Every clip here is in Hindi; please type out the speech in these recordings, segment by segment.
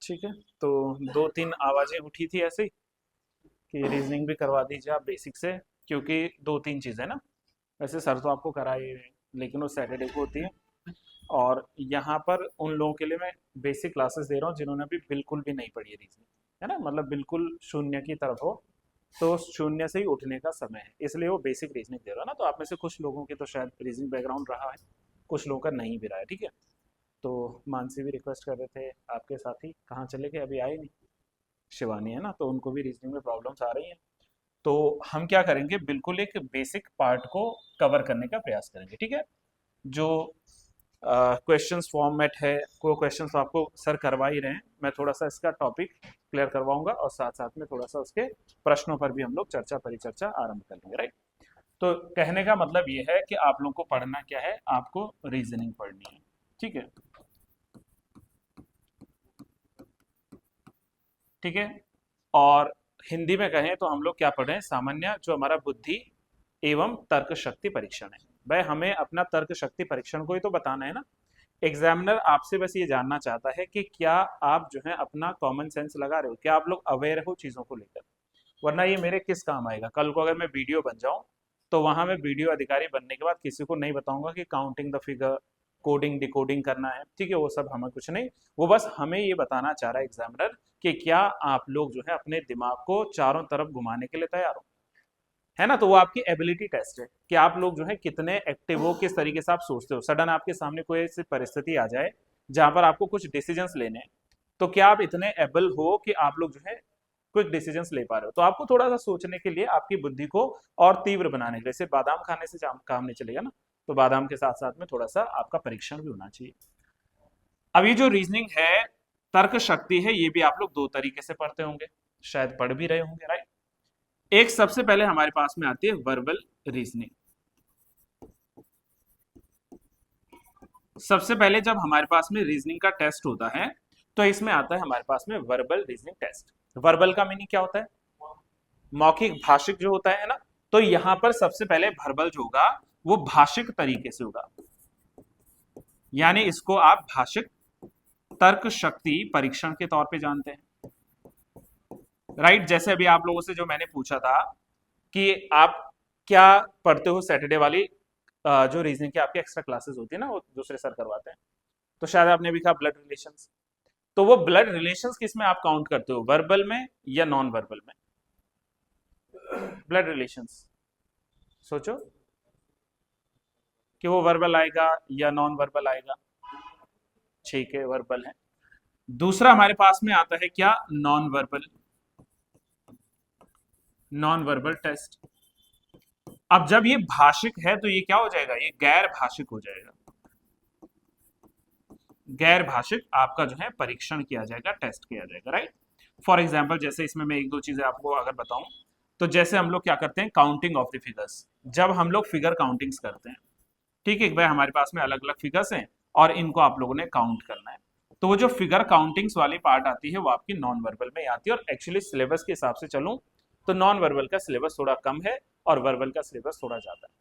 ठीक है। तो दो तीन आवाजें उठी थी ऐसे ही कि रीजनिंग भी करवा दीजिए आप बेसिक से, क्योंकि दो तीन चीजें ना, वैसे सर तो आपको कराए लेकिन वो सैटरडे को होती है। और यहाँ पर उन लोगों के लिए मैं बेसिक क्लासेस दे रहा हूँ जिन्होंने अभी बिल्कुल भी नहीं पढ़ी है रीजनिंग, है ना, मतलब बिल्कुल शून्य की तरफ हो, तो शून्य से ही उठने का समय है, इसलिए वो बेसिक रीजनिंग दे रहा है ना। तो आप में से कुछ लोगों की तो शायद रीजनिंग बैकग्राउंड रहा है, कुछ लोगों का नहीं भी रहा है, ठीक है। तो मानसी भी रिक्वेस्ट कर रहे थे, आपके साथी कहाँ चले गए, अभी आए नहीं। शिवानी है ना, तो उनको भी रीजनिंग में प्रॉब्लम्स आ रही हैं। तो हम क्या करेंगे, बिल्कुल एक बेसिक पार्ट को कवर करने का प्रयास करेंगे, ठीक है। जो क्वेश्चंस फॉर्मेट है, को क्वेश्चंस तो आपको सर करवा ही रहे हैं, मैं थोड़ा सा इसका टॉपिक क्लियर करवाऊंगा और साथ साथ में थोड़ा सा उसके प्रश्नों पर भी हम लोग चर्चा परिचर्चा आरंभ कर लेंगे, राइट। तो कहने का मतलब ये है कि आप लोगों को पढ़ना क्या है, आपको रीजनिंग पढ़नी है, ठीक है। ठीक है। और हिंदी में कहें तो हम लोग क्या पढ़ रहे हैं, सामान्य जो हमारा बुद्धि एवं तर्क शक्ति परीक्षण है। भाई हमें अपना तर्क शक्ति परीक्षण को ही तो बताना है ना। एग्जामिनर आपसे बस ये जानना चाहता है कि क्या आप जो है अपना कॉमन सेंस लगा रहे हो, क्या आप लोग अवेयर हो चीजों को लेकर। वरना ये मेरे किस काम आएगा, कल को अगर मैं वीडियो बन जाऊं तो वहां मैं वीडियो अधिकारी बनने के बाद किसी को नहीं बताऊंगा कि counting the figure, coding decoding करना है, ठीक है, वो सब हमें कुछ नहीं। वो बस हमें ये बताना चाह रहा है एग्जामिनर कि क्या आप लोग जो है अपने दिमाग को चारों तरफ घुमाने के लिए तैयार हो, है ना। तो वो आपकी एबिलिटी टेस्ट है कि आप लोग जो है कितने एक्टिव हो, किस तरीके से आप सोचते हो। सडन आपके सामने कोई ऐसी परिस्थिति आ जाए जहां पर आपको कुछ डिसीजंस लेने हैं, तो क्या आप इतने एबल हो कि आप लोग जो है कुछ डिसीजंस ले पा रहे हो। तो आपको थोड़ा सा सोचने के लिए, आपकी बुद्धि को और तीव्र बनाने के लिए, जैसे बादाम खाने से काम नहीं चलेगा ना, तो बादाम के साथ साथ में थोड़ा सा आपका परीक्षण भी होना चाहिए। अब ये जो रीजनिंग है, तर्क शक्ति है, ये भी आप लोग दो तरीके से पढ़ते होंगे, शायद पढ़ भी रहे होंगे, राइट। एक सबसे पहले हमारे पास में आती है वर्बल रीजनिंग। सबसे पहले जब हमारे पास में रीजनिंग का टेस्ट होता है तो इसमें आता है हमारे पास में वर्बल रीजनिंग टेस्ट। वर्बल का मीनिंग क्या होता है, मौखिक भाषिक जो होता है ना। तो यहां पर सबसे पहले वर्बल जो होगा वो भाषिक तरीके से होगा, यानी इसको आप भाषिक तर्क शक्ति परीक्षण के तौर पे जानते हैं, राइट। जैसे अभी आप लोगों से जो मैंने पूछा था कि आप क्या पढ़ते हो सैटरडे वाली जो रीजनिंग की आपकी एक्स्ट्रा क्लासेस होती है ना, वो दूसरे सर करवाते हैं, तो शायद आपने भी कहा ब्लड रिलेशंस। तो वो ब्लड रिलेशंस किस में आप काउंट करते हो, वर्बल में या नॉन वर्बल में। ब्लड रिलेशंस सोचो कि वो वर्बल आएगा या नॉन वर्बल आएगा। ठीक है, वर्बल है। दूसरा हमारे पास में आता है क्या, non verbal, non verbal test. अब जब ये भाषिक है तो ये क्या हो जाएगा, ये गैर भाषिक हो जाएगा। गैर भाषिक आपका जो है परीक्षण किया जाएगा, टेस्ट किया जाएगा, राइट। फॉर एग्जाम्पल जैसे इसमें मैं एक दो चीजें आपको अगर बताऊं, तो जैसे हम लोग क्या करते हैं, काउंटिंग ऑफ द फिगर्स। जब हम लोग फिगर काउंटिंग्स करते हैं, ठीक है भाई, हमारे पास में अलग अलग फिगर्स हैं और इनको आप लोगों ने काउंट करना है। तो वो जो फिगर काउंटिंग्स वाली पार्ट आती है वो आपकी नॉन वर्बल में आती है। और एक्चुअली सिलेबस के हिसाब से चलूं तो नॉन वर्बल का सिलेबस थोड़ा कम है और वर्बल का सिलेबस थोड़ा ज्यादा है।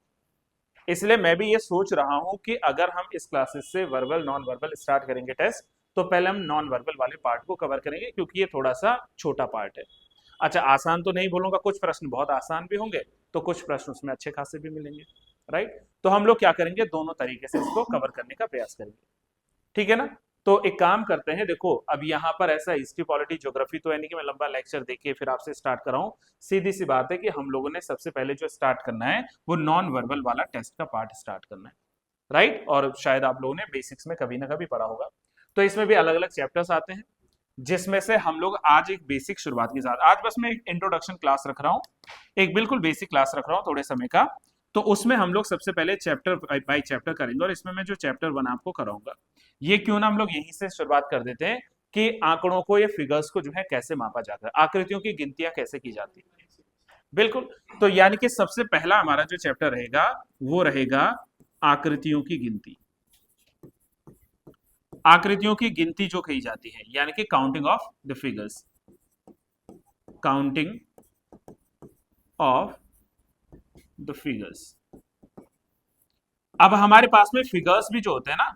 इसलिए मैं भी ये सोच रहा हूं कि अगर हम इस क्लासेस से वर्बल नॉन वर्बल स्टार्ट करेंगे टेस्ट, तो पहले हम नॉन वर्बल वाले पार्ट को कवर करेंगे, क्योंकि ये थोड़ा सा छोटा पार्ट है। अच्छा, आसान तो नहीं बोलूंगा, कुछ प्रश्न बहुत आसान भी होंगे, तो कुछ प्रश्न उसमें अच्छे खासे भी मिलेंगे, राइट। तो हम लोग क्या करेंगे, दोनों तरीके से इसको कवर करने का प्रयास करेंगे, ठीक है ना। तो एक काम करते हैं, देखो अब यहाँ पर ऐसा हिस्ट्री पॉलिटी ज्योग्राफी तो है नहीं कि मैं लंबा लेक्चर देके फिर आपसे स्टार्ट कराऊं। सीधी सी बात है कि हम लोगों ने सबसे पहले जो स्टार्ट करना है वो नॉन वर्बल वाला टेस्ट का पार्ट स्टार्ट करना है, राइट। और शायद आप लोगों ने बेसिक्स में कभी ना कभी पढ़ा होगा। तो इसमें भी अलग अलग चैप्टर्स आते हैं, जिसमें से हम लोग आज एक बेसिक शुरुआत के साथ, आज बस मैं एक इंट्रोडक्शन क्लास रख रहा हूँ, एक बिल्कुल बेसिक क्लास रख रहा हूँ थोड़े समय का। तो उसमें हम लोग सबसे पहले चैप्टर बाय चैप्टर करेंगे, और इसमें मैं जो चैप्टर 1 आपको कराऊंगा, ये क्यों ना हम लोग यहीं से शुरुआत कर देते हैं कि आंकड़ों को या फिगर्स को जो है कैसे मापा जाता है, आकृतियों की गिनतियां कैसे की जाती है। बिल्कुल। तो यानी कि सबसे पहला हमारा जो चैप्टर रहेगा वो रहेगा आकृतियों की गिनती। आकृतियों की गिनती जो कही जाती है, यानी कि counting of the figures, counting of the figures. अब हमारे पास में फिगर्स भी जो होते हैं ना,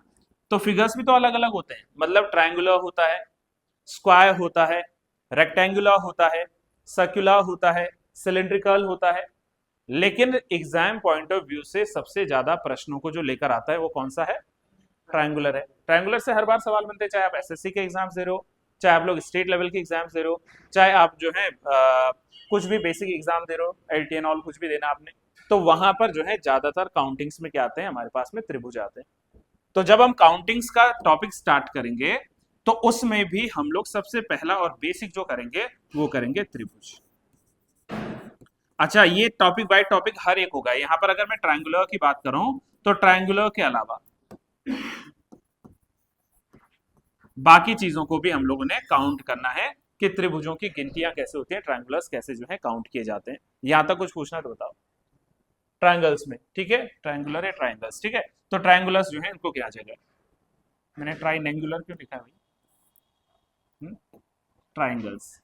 तो फिगर्स भी तो अलग अलग होते हैं, मतलब ट्रायंगुलर होता है, स्क्वायर होता है, रेक्टेंगुलर होता है, सर्कुलर होता है, सिलिंड्रिकल होता है। लेकिन एग्जाम पॉइंट ऑफ व्यू से सबसे ज्यादा प्रश्नों को जो लेकर आता है वो कौन सा है? ट्रायंगुलर है। ट्रायंगुलर से हर बार सवाल बनते हैं, चाहे आप एसएससी के एग्जाम्स दे रहे हो, चाहे आप लोग स्टेट लेवल के एग्जाम्स दे रहे हो, चाहे आप जो है कुछ भी बेसिक एग्जाम दे रहे हो, एलटीएन ऑल कुछ भी देना आपने, तो वहां पर जो है ज्यादातर काउंटिंग्स में क्या आते हैं हमारे पास में? त्रिभुज आते हैं। तो जब हम काउंटिंग्स का टॉपिक स्टार्ट करेंगे तो उसमें भी हम लोग सबसे पहला और बेसिक जो करेंगे वो करेंगे त्रिभुज। अच्छा, ये टॉपिक बाय टॉपिक हर एक होगा। यहां पर अगर मैं ट्रायंगुलर की बात करूं तो ट्रायंगुलर के अलावा बाकी चीजों को भी हम लोगों ने काउंट करना है कि त्रिभुजों की गिनतियां कैसे होती हैं, ट्रायंगुलर्स कैसे जो है काउंट किए जाते हैं। यहां तक कुछ पूछना तो बताओ। ट्रायंगल्स में, ठीक है, ट्रायंगुलर है, ट्रायंगल्स, ठीक है। तो ट्रायंगुलर्स जो है इनको क्या आ जाएगा? मैंने ट्राइनेंगुलर क्यों लिखा है भाई? ट्रायंगल्स,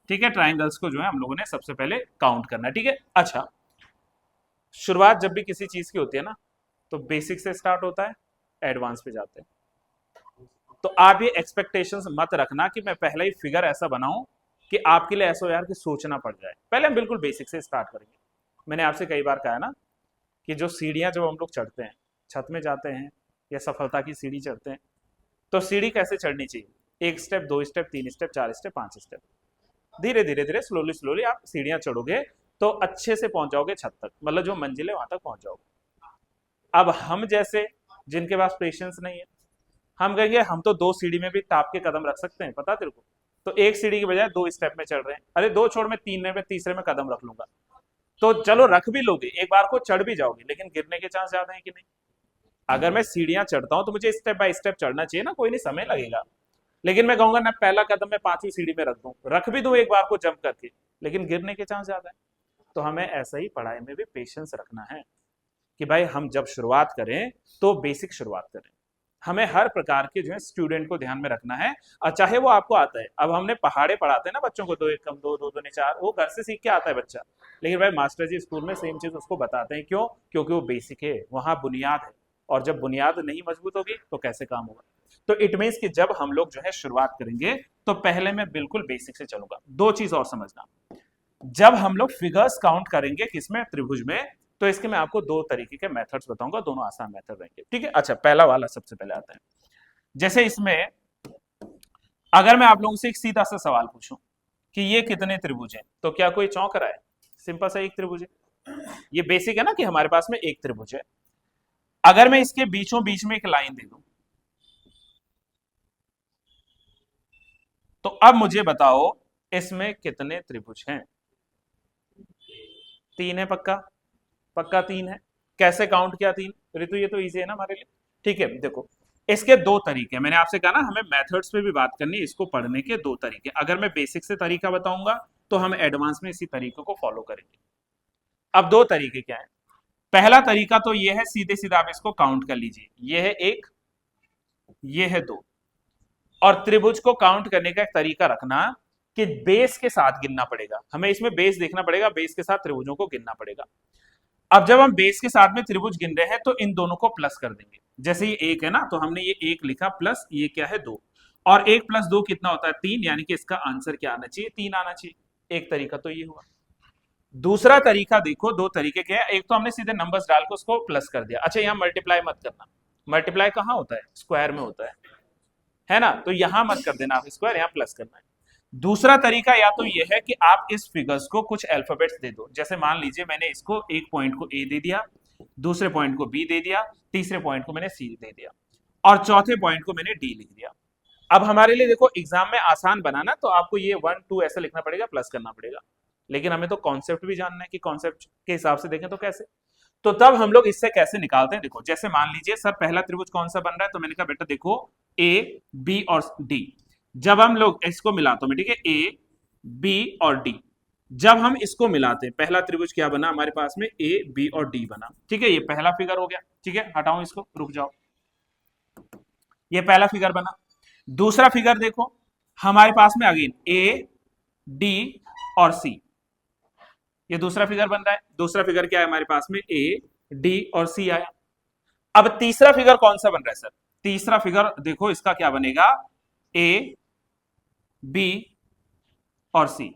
ठीक है। ट्रायंगल्स को जो है हम लोगों ने सबसे पहले काउंट करना है, ठीक है। अच्छा, शुरुआत जब भी किसी चीज की होती है ना तो बेसिक से स्टार्ट होता है, एडवांस पे जाते हैं। तो आप ये एक्सपेक्टेशंस मत रखना कि मैं पहले ही फिगर ऐसा बनाऊं कि आपके लिए ऐसा हो यार कि सोचना पड़ जाए। पहले हम बिल्कुल बेसिक से स्टार्ट करेंगे। मैंने आपसे कई बार कहा ना कि जो सीढ़ियां जब हम लोग चढ़ते हैं, छत में जाते हैं या सफलता की सीढ़ी चढ़ते हैं, तो सीढ़ी कैसे चढ़नी चाहिए? 1 step, 2 step, 3 step, 4 step, 5 step, धीरे धीरे धीरे स्लोली स्लोली आप सीढ़ियां चढ़ोगे तो अच्छे से पहुंच जाओगे छत तक, मतलब जो मंजिल है वहां तक पहुंच जाओगे। अब हम जैसे जिनके पास पेशेंस नहीं है, हम कहेंगे हम तो 2 सीढ़ी में भी टाप के कदम रख सकते हैं, पता तेरे को? तो 1 सीढ़ी की बजाय 2 स्टेप में चढ़ रहे हैं, अरे 2 छोड़ में 3 में तीसरे में कदम रख लूंगा। तो चलो रख भी लोगे, एक बार को चढ़ भी जाओगे, लेकिन गिरने के चांस ज्यादा है कि नहीं? अगर मैं सीढ़ियां चढ़ता हूं तो मुझे स्टेप बाय स्टेप चढ़ना चाहिए ना, कोई नहीं, समय लगेगा। लेकिन मैं कहूंगा ना पहला कदम मैं 5वीं सीढ़ी में रख दूं, रख भी दूं एक बार को जंप करके, लेकिन गिरने के चांस ज्यादा है। तो हमें ऐसा ही पढ़ाई में भी पेशेंस रखना है कि भाई हम जब शुरुआत करें तो बेसिक शुरुआत करें। हमें हर प्रकार के जो है स्टूडेंट को ध्यान में रखना है, और चाहे वो आपको आता है। अब हमने पहाड़े पढ़ाते हैं ना बच्चों को, 2 1 कम 2 2 2 4, वो घर से सीख के आता है बच्चा। लेकिन भाई मास्टर जी स्कूल में सेम चीज उसको बताते हैं, क्यों? क्योंकि वो बेसिक है, वहां बुनियाद है। और जब बुनियाद नहीं मजबूत होगी तो कैसे काम होगा? तो इट मीन्स कि जब हम लोग जो है शुरुआत करेंगे तो पहले मैं बिल्कुल बेसिक से चलूंगा। 2 चीज और समझना, जब हम लोग फिगर्स काउंट करेंगे किसमें? त्रिभुज में, तो इसके मैं आपको 2 तरीके के मेथड्स बताऊंगा, दोनों आसान मेथड रहेंगे, ठीक है। अच्छा, पहला वाला सबसे पहले आता है। जैसे इसमें अगर मैं आप लोगों से एक सीधा सा सवाल पूछूं कि ये कितने त्रिभुज हैं, तो क्या कोई चौंक रहा है? सिंपल सा एक त्रिभुज है। ये बेसिक है ना कि हमारे पास में एक त्रिभुज है। अगर मैं इसके बीचों बीच में एक लाइन दे दूं तो अब मुझे बताओ इसमें कितने त्रिभुज हैं? 3 है पक्का? पक्का 3 है। कैसे काउंट किया 3? ऋतु ये तो इजी है ना हमारे लिए, ठीक है। देखो, इसके 2 तरीके, मैंने आपसे कहा ना हमें मेथड्स पे भी बात करनी है, इसको पढ़ने के 2 तरीके। अगर मैं बेसिक से तरीका बताऊंगा तो हम एडवांस में इसी तरीके को फॉलो करेंगे। अब 2 तरीके क्या है? पहला तरीका तो ये है, सीधे सीधा आप इसको काउंट कर लीजिए, ये है 1, ये है 2। और त्रिभुज को काउंट करने का एक तरीका रखना कि बेस के साथ गिनना पड़ेगा, हमें इसमें बेस देखना पड़ेगा, बेस के साथ त्रिभुजों को गिनना पड़ेगा। अब जब हम बेस के साथ में त्रिभुज गिन रहे हैं तो इन दोनों को प्लस कर देंगे। जैसे ये 1 है ना, तो हमने ये 1 लिखा, प्लस ये क्या है 2, और 1 + 2 कितना होता है? 3, यानी कि इसका आंसर क्या आना चाहिए? 3 आना चाहिए। एक तरीका तो ये हुआ। दूसरा तरीका देखो, 2 तरीके के हैं। एक तो हमने सीधे नंबर्स डाल के उसको प्लस कर दिया। अच्छा, यहां मल्टीप्लाई मत करना, मल्टीप्लाई कहां होता है? स्क्वायर में होता है ना? तो यहां मत कर देना आप स्क्वायर, यहां प्लस करना है। दूसरा तरीका या तो यह है कि आप इस फिगर्स को कुछ अल्फाबेट्स दे दो। जैसे मान लीजिए मैंने इसको एक पॉइंट को ए दे दिया, दूसरे पॉइंट को बी दे दिया, तीसरे पॉइंट को मैंने सी दे दिया, और चौथे पॉइंट को मैंने डी लिख दिया। अब हमारे लिए देखो एग्जाम में आसान बनाना, तो आपको ये 1 2 ऐसा लिखना पड़ेगा, प्लस करना पड़ेगा। लेकिन हमें तो कॉन्सेप्ट भी जानना है कि कॉन्सेप्ट के हिसाब से देखें तो कैसे। तो तब हम लोग इससे कैसे निकालते हैं? देखो, जैसे मान लीजिए सर पहला त्रिभुज कौन सा बन रहा है, तो मैंने कहा बेटा देखो ए, बी और डी। जब हम लोग इसको मिलाते हैं, ठीक है, ए, बी और डी, जब हम इसको मिलाते हैं पहला त्रिभुज क्या बना हमारे पास में? ए, बी और डी बना, ठीक है। ये पहला फिगर हो गया, ठीक है। हटाओ इसको, रुक जाओ, ये पहला फिगर बना। दूसरा फिगर देखो हमारे पास में अगेन ए, डी और सी, ये दूसरा फिगर बन रहा है। दूसरा फिगर क्या है हमारे पास में? ए, डी और सी आया। अब तीसरा फिगर कौन सा बन रहा है सर? तीसरा फिगर देखो इसका क्या बनेगा? ए, बी और सी,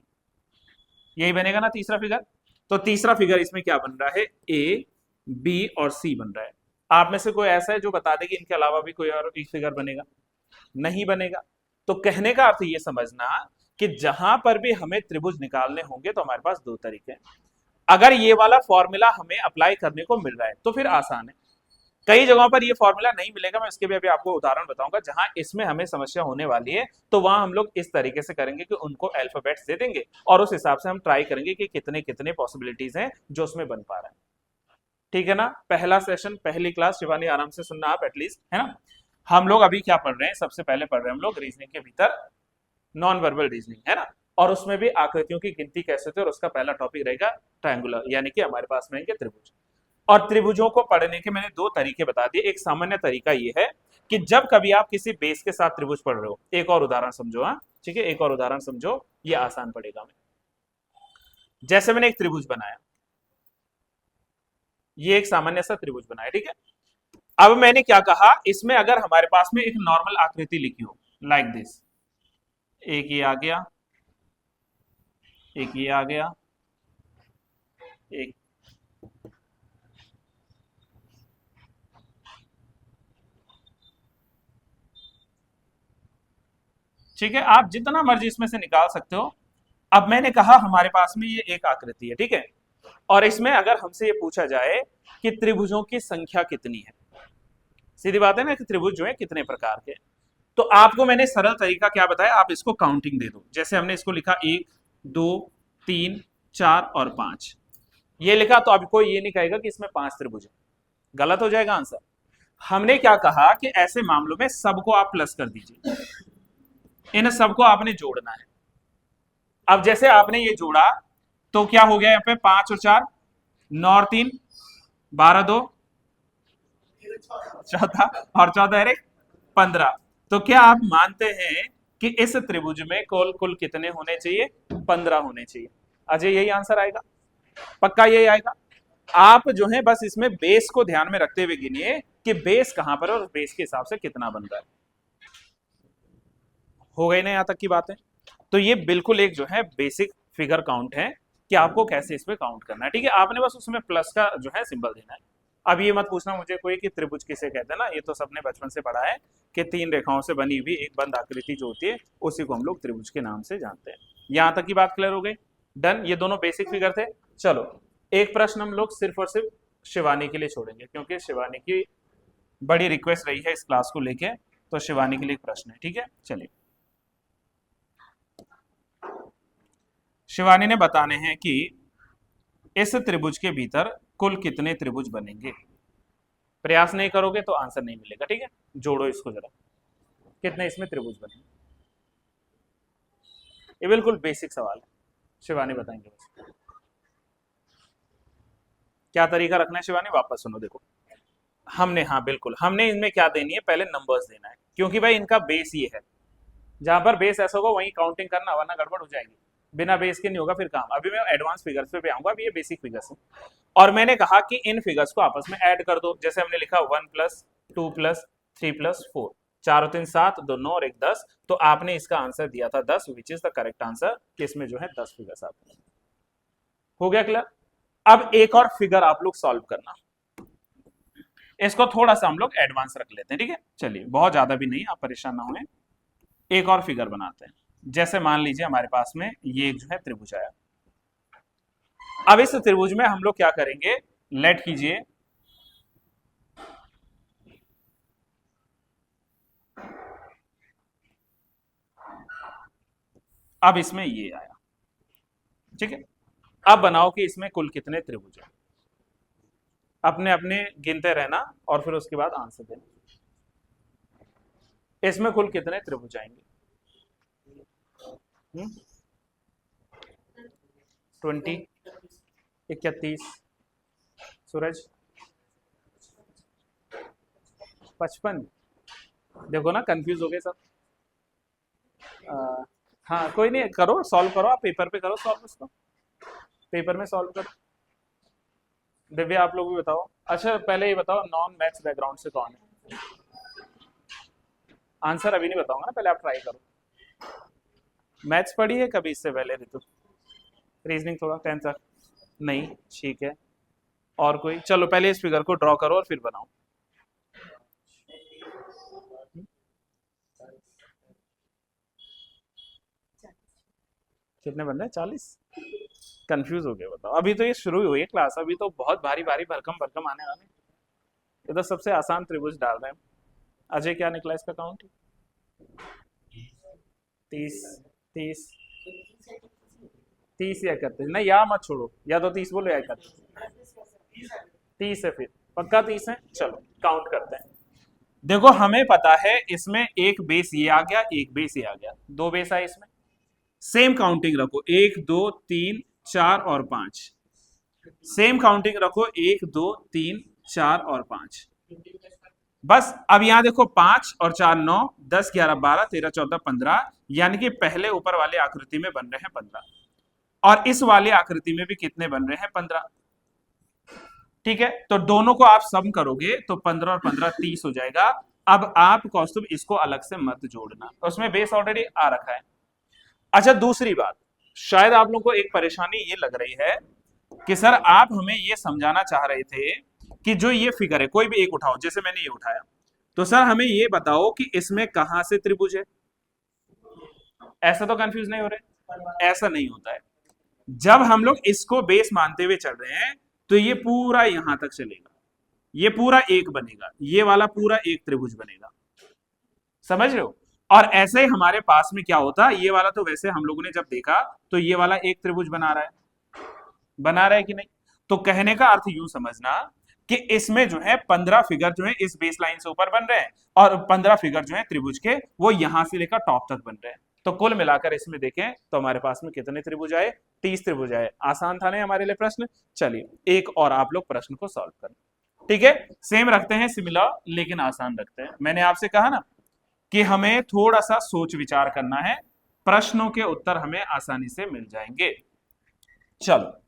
यही बनेगा ना तीसरा फिगर। तो तीसरा फिगर इसमें क्या बन रहा है, ए, बी और सी बन रहा है। आप में से कोई ऐसा है जो बता दे कि इनके अलावा भी कोई और एक फिगर बनेगा? नहीं बनेगा। तो कहने का अर्थ ये समझना कि जहां पर भी हमें त्रिभुज निकालने होंगे तो हमारे पास दो तरीके हैं। अगर ये वाला फॉर्मूला हमें अप्लाई करने को मिल रहा है तो फिर आसान है। कई जगहों पर ये फॉर्मूला नहीं मिलेगा, मैं इसके भी अभी आपको उदाहरण बताऊंगा। जहां इसमें हमें समस्या होने वाली है तो वहां हम लोग इस तरीके से करेंगे कि उनको अल्फाबेट्स दे देंगे और उस हिसाब से हम ट्राई करेंगे कि कितने कितने पॉसिबिलिटीज हैं जो उसमें बन पा रहा है। ठीक है ना? पहला सेशन, पहली क्लास, शिवानी आराम से सुनना आप एटलीस्ट, है ना? हम लोग अभी क्या पढ़ रहे हैं? सबसे पहले पढ़ रहे हैं हम लोग रीजनिंग के भीतर नॉन वर्बल रीजनिंग, है ना? और उसमें भी आकृतियों की गिनती कैसे होती है, और उसका पहला टॉपिक रहेगा ट्रायंगुलर, यानी कि हमारे पास में त्रिभुज। और त्रिभुजों को पढ़ने के मैंने दो तरीके बता दिए। एक सामान्य तरीका ये है कि जब कभी आप किसी बेस के साथ त्रिभुज पढ़ रहे हो, एक और उदाहरण समझो, हाँ ठीक है, एक और उदाहरण समझो, ये आसान पड़ेगा। जैसे मैंने एक त्रिभुज बनाया, ये एक सामान्य सा त्रिभुज बनाया, ठीक है। अब मैंने क्या कहा, इसमें अगर हमारे पास में एक नॉर्मल आकृति लिखी हो लाइक दिस, एक ये आ गया, एक ये आ गया, एक ठीक है, आप जितना मर्जी इसमें से निकाल सकते हो। अब मैंने कहा हमारे पास में ये एक आकृति है, ठीक है, और इसमें अगर हमसे ये पूछा जाए कि त्रिभुजों की संख्या कितनी है, सीधी बात है ना कि त्रिभुज जो है कितने प्रकार के, तो आपको मैंने सरल तरीका क्या बताया, आप इसको काउंटिंग दे दो। जैसे हमने इसको लिखा 1 2 3 4 और 5, ये लिखा, तो अब कोई ये नहीं कहेगा कि इसमें 5 त्रिभुज है, गलत हो जाएगा आंसर। हमने क्या कहा कि ऐसे मामलों में सबको आप प्लस कर दीजिए, इन सबको आपने जोड़ना है। अब जैसे आपने ये जोड़ा तो क्या हो गया, यहाँ पे 5 और 4 9 और 3 12 2 14 और 14 15। तो क्या आप मानते हैं कि इस त्रिभुज में कुल कुल कितने होने चाहिए? 15 होने चाहिए। अजय यही आंसर आएगा, पक्का यही आएगा। आप जो है बस इसमें बेस को ध्यान में रखते हुए गिनिए कि बेस कहां पर है और बेस के हिसाब से कितना बन रहा है। हो गई ना यहां तक की बातें? तो ये बिल्कुल एक जो है बेसिक फिगर काउंट है कि आपको कैसे इसमें काउंट करना है, ठीक है। आपने बस उसमें प्लस का जो है सिंबल देना है। अब ये मत पूछना मुझे कोई कि त्रिभुज किसे कहते हैं ना, ये तो सबने बचपन से पढ़ा है कि 3 रेखाओं से बनी हुई एक बंद आकृति जो होती है उसी को हम लोग त्रिभुज के नाम से जानते हैं। यहां तक की बात क्लियर हो गई? डन। ये दोनों बेसिक फिगर थे। चलो एक प्रश्न हम लोग सिर्फ और सिर्फ शिवानी के लिए छोड़ेंगे, क्योंकि शिवानी की बड़ी रिक्वेस्ट रही है इस क्लास को लेके, तो शिवानी के लिए एक प्रश्न है, ठीक है। चलिए, शिवानी ने बताने हैं कि इस त्रिभुज के भीतर कुल कितने त्रिभुज बनेंगे। प्रयास नहीं करोगे तो आंसर नहीं मिलेगा, ठीक है। जोड़ो इसको जरा, कितने इसमें त्रिभुज बनेंगे। ये बिल्कुल बेसिक सवाल है, शिवानी बताएंगे बस। क्या तरीका रखना है शिवानी, वापस सुनो। देखो हमने, हाँ बिल्कुल, हमने इनमें क्या देनी है, पहले नंबर्स देना है, क्योंकि भाई इनका बेस ये है। जहां पर बेस ऐसा होगा वहीं काउंटिंग करना, वरना गड़बड़ हो जाएगी। बिना बेस के नहीं होगा फिर काम। अभी मैं एडवांस फिगर्स पे भी आऊंगा, अभी ये बेसिक फिगर्स हैं। और मैंने कहा कि इन फिगर्स को आपस में ऐड कर दो। जैसे हमने लिखा 1 + 2 + 3 + 4, 4 और 3 7, 2 9 और 1 10। तो आपने इसका आंसर दिया था 10, which is the correct answer, कि इसमें जो है 10 फिगर्स आते हैं। हो गया क्लियर? अब एक और फिगर आप लोग सॉल्व करना, इसको थोड़ा सा हम लोग एडवांस रख लेते हैं, ठीक है। चलिए, बहुत ज्यादा भी नहीं, आप परेशान ना हों। एक और फिगर बनाते हैं। जैसे मान लीजिए हमारे पास में ये जो है त्रिभुज आया। अब इस त्रिभुज में हम लोग क्या करेंगे, लेट कीजिए, अब इसमें ये आया, ठीक है। अब बनाओ कि इसमें कुल कितने त्रिभुज हैं। अपने अपने गिनते रहना और फिर उसके बाद आंसर देना। इसमें कुल कितने त्रिभुज आएंगे? 20, 31, सूरज 55। देखो ना, कंफ्यूज हो गए सब। हाँ कोई नहीं, करो सॉल्व करो, आप पेपर पे करो सॉल्व, इसको पेपर में सॉल्व करो। दिव्या आप लोग भी बताओ। अच्छा पहले ये बताओ, नॉन मैथ्स बैकग्राउंड से कौन है? आंसर अभी नहीं बताऊंगा ना, पहले आप ट्राई करो। मैथ्स पढ़ी है कभी इससे पहले ऋतु? रीजनिंग थोड़ा 10th तक नहीं, ठीक है। और कोई? चलो पहले इस फिगर को ड्रॉ करो और फिर बनाओ। कितने बन रहे हैं? 40? कंफ्यूज हो गया, बताओ। अभी तो ये शुरू ही हुई है क्लास, अभी तो बहुत भारी भारी भरकम भरकम आने वाले हैं। ये तो सबसे आसान त्रिभुज डाल रहे हैं। अजय क्या निकला इसका काउंट? 30? 30? 30 या 31? नहीं, या मत छोड़ो, या तो 30 बोलो या 31। 30 है फिर? पक्का 30 है? चलो काउंट करते हैं। देखो हमें पता है इसमें एक बेस ये आ गया, एक बेस ये आ गया, दो बेस आए इसमें। सेम काउंटिंग रखो, 1 2 3 4 और 5। सेम काउंटिंग रखो, 1 2 3 4 और 5। बस अब यहां देखो, 5 और 4 9, 10 11 12 13 14 15, यानी कि पहले ऊपर वाले आकृति में बन रहे हैं 15, और इस वाले आकृति में भी कितने बन रहे हैं? 15। ठीक है, तो दोनों को आप सम करोगे तो 15 और 15 30 हो जाएगा। अब आप कौस्तुभ इसको अलग से मत जोड़ना, उसमें बेस ऑलरेडी आ रखा है। अच्छा दूसरी बात, शायद आप लोगों को एक परेशानी ये लग रही है कि सर आप हमें ये समझाना चाह रहे थे कि जो ये फिगर है, कोई भी एक उठाओ, जैसे मैंने ये उठाया, तो सर हमें ये बताओ कि इसमें कहां से त्रिभुज है। ऐसा तो कंफ्यूज नहीं हो रहे? ऐसा नहीं होता है। जब हम लोग इसको बेस मानते हुए चल रहे हैं तो ये पूरा यहां तक चलेगा, ये पूरा एक बनेगा, ये वाला पूरा एक त्रिभुज बनेगा, समझ रहे हो? और ऐसे ही हमारे पास में क्या होता, ये वाला तो वैसे हम लोगों ने जब देखा तो ये वाला एक त्रिभुज बना रहा है, बना रहा है कि नहीं? तो कहने का अर्थ यूं समझना कि इसमें जो है 15 फिगर जो है इस बेस लाइन से ऊपर बन रहे हैं, और 15 फिगर जो है त्रिभुज के वो यहां से लेकर टॉप तक बन रहे हैं। तो कुल मिलाकर इसमें देखें तो हमारे पास में कितने त्रिभुज आए? 30 त्रिभुज आए। आसान था ना हमारे लिए प्रश्न? चलिए एक और आप लोग प्रश्न को सॉल्व करें। ठीक है, सेम रखते हैं, सिमिलर लेकिन आसान रखते हैं। मैंने आपसे कहा ना कि हमें थोड़ा सा सोच विचार करना है, प्रश्नों के उत्तर हमें आसानी से मिल जाएंगे। चलो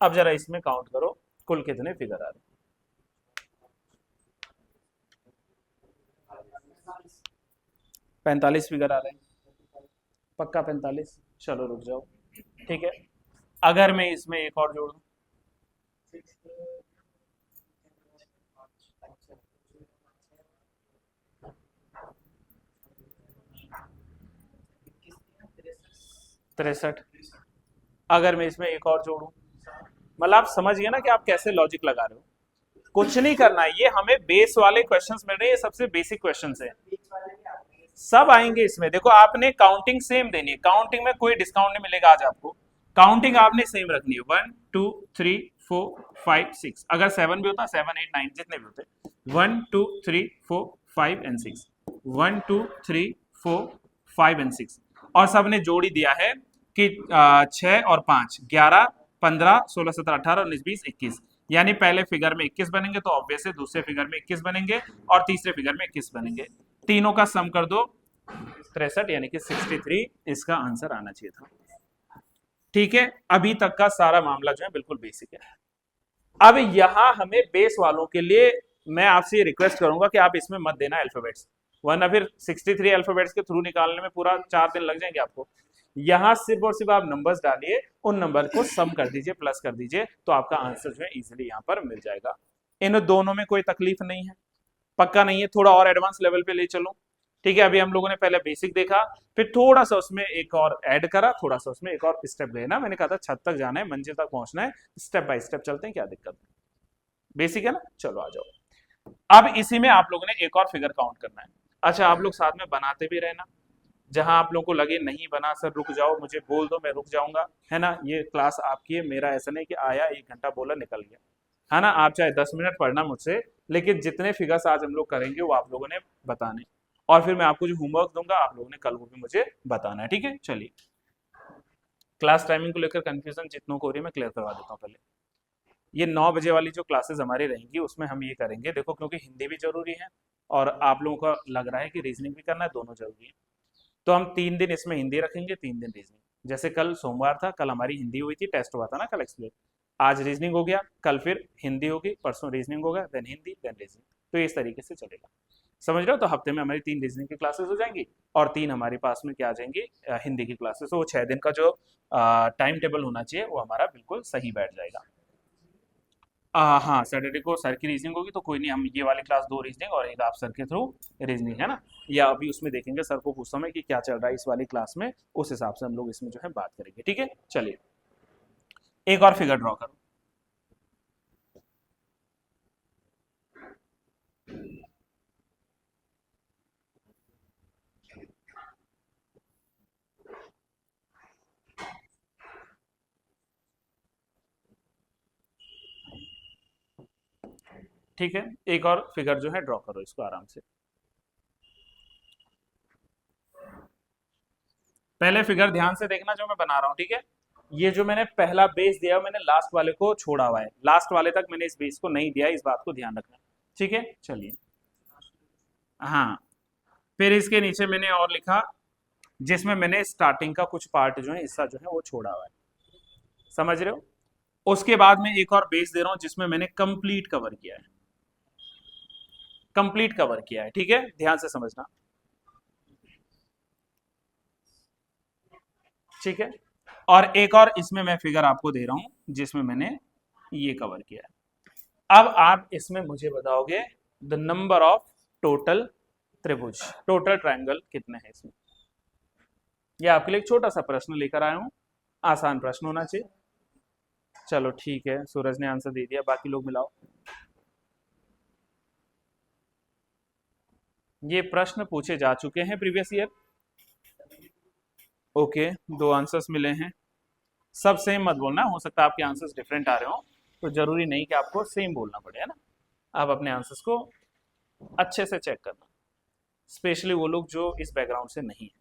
अब जरा इसमें काउंट करो, कुल कितने फिगर आ रहे? 45 फिगर आ रहे हैं। पक्का 45? चलो रुक जाओ, ठीक है। अगर मैं इसमें एक और जोड़ दूं, तिरसठ। अगर मैं इसमें एक और जोड़ूं, मतलब आप समझ गए ना कि आप कैसे लॉजिक लगा रहे हो। कुछ नहीं करना है, ये हमें बेस वाले क्वेश्चंस मिल रहे हैं, ये सबसे बेसिक क्वेश्चंस हैं, सब आएंगे इसमें। देखो आपने काउंटिंग सेम देनी है, काउंटिंग में कोई डिस्काउंट नहीं मिलेगा आज आपको, काउंटिंग आपने सेम रखनी है। 1 2 3 4 5 6, अगर 7 भी होता, 7 8 9 जितने भी होते, 1 2 3 4 5 एंड 6, 1 2 3 4 5 एंड 6, और सबने जोड़ी दिया है कि 6 और 5 11 15 16 17 18 19 20 21, यानी पहले फिगर में 21 बनेंगे तो ऑब्वियस है दूसरे फिगर में 21 बनेंगे और तीसरे फिगर में 21 बनेंगे। तीनों का सम कर दो, 63, यानी कि 63 इसका आंसर आना चाहिए था। ठीक है, अभी तक का सारा मामला जो है बिल्कुल बेसिक है। अब यहां हमें बेस वालों के लिए मैं आपसे रिक्वेस्ट करूंगा कि आप इसमें मत देना अल्फाबेट्स, वरना फिर 63 अल्फाबेट्स के थ्रू निकालने में पूरा 4 दिन लग जाएंगे आपको। यहां सिर्फ और सिर्फ आप नंबर्स डालिए, उन नंबर को सम कर दीजिए, प्लस कर दीजिए, तो आपका आंसर जो है इजीली यहां पर मिल जाएगा। इन दोनों में कोई तकलीफ नहीं है, पक्का नहीं है, थोड़ा और एडवांस लेवल पे ले चलो। ठीक है, अभी हम लोगों ने पहले बेसिक देखा, फिर थोड़ा सा उसमें एक और ऐड करा, थोड़ा सा उसमें एक और स्टेप गए ना, मैंने कहा था छत तक जाना है, मंजिल तक पहुंचना है, स्टेप बाय स्टेप चलते हैं, क्या दिक्कत है, बेसिक है ना। चलो आ जाओ, अब इसी में आप लोगों ने एक और फिगर काउंट करना है। अच्छा आप लोग साथ में बनाते भी रहना, जहां आप लोगों को लगे नहीं बना सर रुक जाओ, मुझे बोल दो मैं रुक जाऊंगा, है ना। ये क्लास आपकी है, मेरा ऐसा नहीं कि आया 1 घंटा बोला निकल गया, है ना। आप चाहे 10 मिनट पढ़ना मुझसे, लेकिन जितने फिगर्स आज हम लोग करेंगे वो आप लोगों ने बताने, और फिर मैं आपको जो होमवर्क दूंगा आप लोगों ने कल वो भी मुझे बताना है। ठीक है, चलिए क्लास टाइमिंग को लेकर कंफ्यूजन जितनों को हो रही है मैं क्लियर करवा देता हूँ पहले। ये 9 बजे वाली जो क्लासेस हमारी रहेंगी उसमें हम ये करेंगे, देखो क्योंकि हिंदी भी जरूरी है और आप लोगों का लग रहा है कि रीजनिंग भी करना है, दोनों जरूरी है। तो हम 3 दिन इसमें हिंदी रखेंगे, 3 दिन रीजनिंग। जैसे कल सोमवार था, कल हमारी हिंदी हुई थी, टेस्ट हुआ था ना कल एक्सप्लेन। आज रीजनिंग हो गया, कल फिर हिंदी होगी, परसों रीजनिंग होगा, देन हिंदी, देन रीजनिंग। तो इस तरीके से चलेगा, समझ रहे हो? तो हफ्ते में हमारी 3 रीजनिंग की क्लासेस हो जाएंगी और 3 हमारे पास में क्या आ जाएंगी, हिंदी की क्लासेस। तो वो 6 दिन का जो टाइम टेबल होना चाहिए वो हमारा बिल्कुल सही बैठ जाएगा। हाँ, सैटरडे को सर की रीजनिंग होगी, तो कोई नहीं, हम ये वाली क्लास 2 रीजनिंग और एक आप सर के थ्रू रीजनिंग, है ना? या अभी उसमें देखेंगे, सर को पूछता हूँ कि क्या चल रहा है इस वाली क्लास में, उस हिसाब से हम लोग इसमें जो है बात करेंगे, ठीक है? चलिए, एक और फिगर ड्रॉ करो। ठीक है, एक और फिगर जो है ड्रॉ करो इसको आराम से। पहले फिगर ध्यान से देखना जो मैं बना रहा हूँ, ठीक है? ये जो मैंने पहला बेस दिया है, मैंने लास्ट वाले को छोड़ा हुआ है, लास्ट वाले तक मैंने इस बेस को नहीं दिया, इस बात को ध्यान रखना, ठीक है? चलिए, हाँ, फिर इसके नीचे मैंने और लिखा, जिसमें मैंने स्टार्टिंग का कुछ पार्ट जो है, हिस्सा जो है वो छोड़ा हुआ है, समझ रहे हो? उसके बाद में एक और बेस दे रहा हूं जिसमें मैंने कंप्लीट कवर किया है, कंप्लीट कवर किया है, ठीक है? ध्यान से समझना, ठीक है? और एक और इसमें मैं फिगर आपको दे रहा हूं जिसमें मैंने ये कवर किया है। अब आप इसमें मुझे बताओगे द नंबर ऑफ टोटल त्रिभुज, टोटल ट्रायंगल कितने हैं इसमें। ये आपके लिए एक छोटा सा प्रश्न लेकर आया हूं, आसान प्रश्न होना चाहिए। चलो ठीक है, सूरज ने आंसर दे दिया, बाकी लोग मिलाओ। ये प्रश्न पूछे जा चुके हैं प्रीवियस ईयर। ओके, 2 आंसर्स मिले हैं, सब सेम मत बोलना, हो सकता है आपके आंसर्स डिफरेंट आ रहे हो, तो जरूरी नहीं कि आपको सेम बोलना पड़े, है ना? आप अपने आंसर्स को अच्छे से चेक करना, स्पेशली वो लोग जो इस बैकग्राउंड से नहीं है।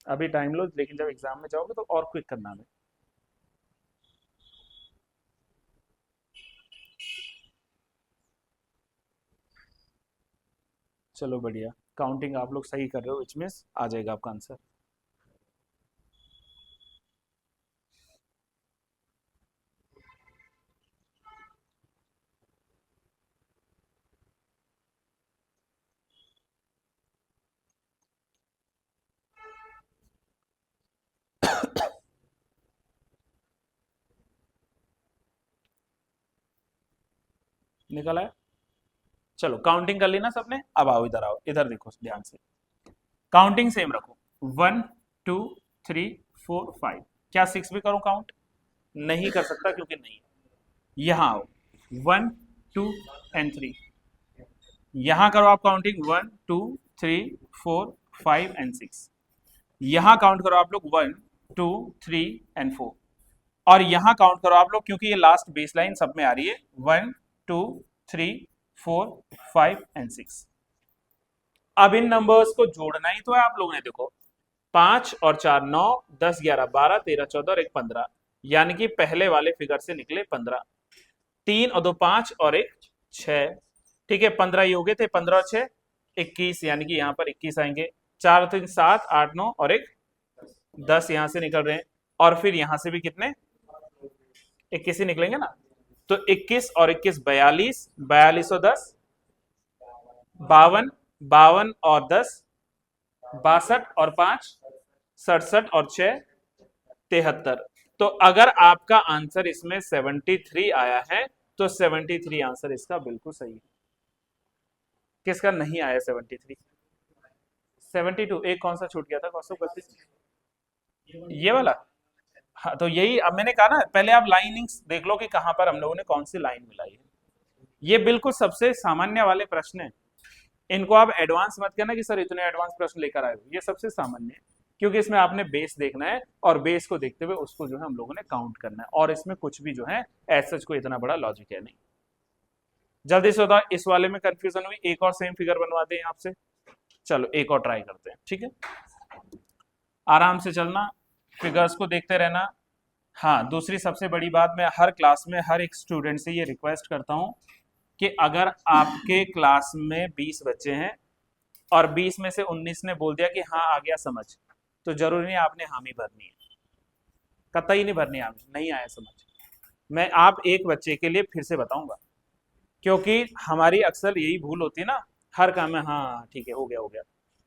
अभी टाइम लो, लेकिन जब एग्जाम में जाओगे तो और क्विक करना है। चलो बढ़िया, काउंटिंग आप लोग सही कर रहे हो, विच मीन्स आ जाएगा आपका आंसर। निकल आया? चलो काउंटिंग कर ली ना सबने, अब आओ, इधर देखो ध्यान से, काउंटिंग सेम रखो, 1 2 3 4 5। क्या 6 भी करो काउंट? नहीं कर सकता क्योंकि नहीं। यहाँ आओ, 1 2 एंड 3, यहाँ करो आप काउंटिंग, 1 2 3 4 5 एंड 6। यहाँ काउंट करो आप लोग, 1 2 3 एंड 4। और यहाँ काउंट करो आप लोग, क्योंकि ये लास्ट बेस लाइन सब में आ रही है, 1 2 3 4 5 एंड 6। अब इन नंबर्स को जोड़ना ही तो है आप लोगों ने, देखो 5 और 4 9, 10 11 12 13 14 और 1 15, यानी कि पहले वाले फिगर से निकले 15। 3 और 2 5 और 1 6, ठीक है? 15 ये हो गए थे, 15 और 6 21, यानी कि यहाँ पर 21 आएंगे। 4 और 3 7 8 9 और 1 10 यहाँ से निकल रहे हैं, और फिर यहाँ से भी कितने, 21 ही निकलेंगे ना। तो 21 और 21 42, 42 और 10 52, 52 और 10 62 और 5 67 और 6 73। तो अगर आपका आंसर इसमें 73 आया है तो 73 आंसर इसका बिल्कुल सही है। किसका नहीं आया 73? 72, एक कौन सा छूट गया था, कौन सा 32? ये वाला। हाँ, तो यही अब मैंने कहा ना, पहले आप लाइनिंग्स देख लो कि कहां पर हम लोगों ने कौन सी लाइन मिलाई है। ये बिल्कुल सबसे सामान्य वाले प्रश्न है, इनको आप एडवांस मत करना कि सर इतने एडवांस प्रश्न लेकर आए हो, ये सबसे सामान्य है, क्योंकि इसमें आपने बेस देखना है और बेस को देखते हुए उसको जो है हम लोगों ने काउंट करना है, और इसमें कुछ भी जो है एज सच कोई इतना बड़ा लॉजिक है नहीं। जल्दी से बताओ, इस वाले में कंफ्यूजन हुई? एक और सेम फिगर बनवाते हैं आपसे, चलो एक और ट्राई करते हैं, ठीक है? आराम से चलना, फिगर्स को देखते रहना। हाँ, दूसरी सबसे बड़ी बात, मैं हर क्लास में हर एक स्टूडेंट से ये रिक्वेस्ट करता हूँ कि अगर आपके क्लास में 20 बच्चे हैं और 20 में से 19 ने बोल दिया कि हाँ आ गया समझ, तो जरूरी नहीं आपने हामी भरनी है, कतई नहीं भरनी हामी, नहीं आया समझ। मैं आप एक बच्चे के लिए फिर से बताऊंगा, क्योंकि हमारी अक्सर यही भूल होती है ना, हर काम में हाँ ठीक है हो गया हो गया,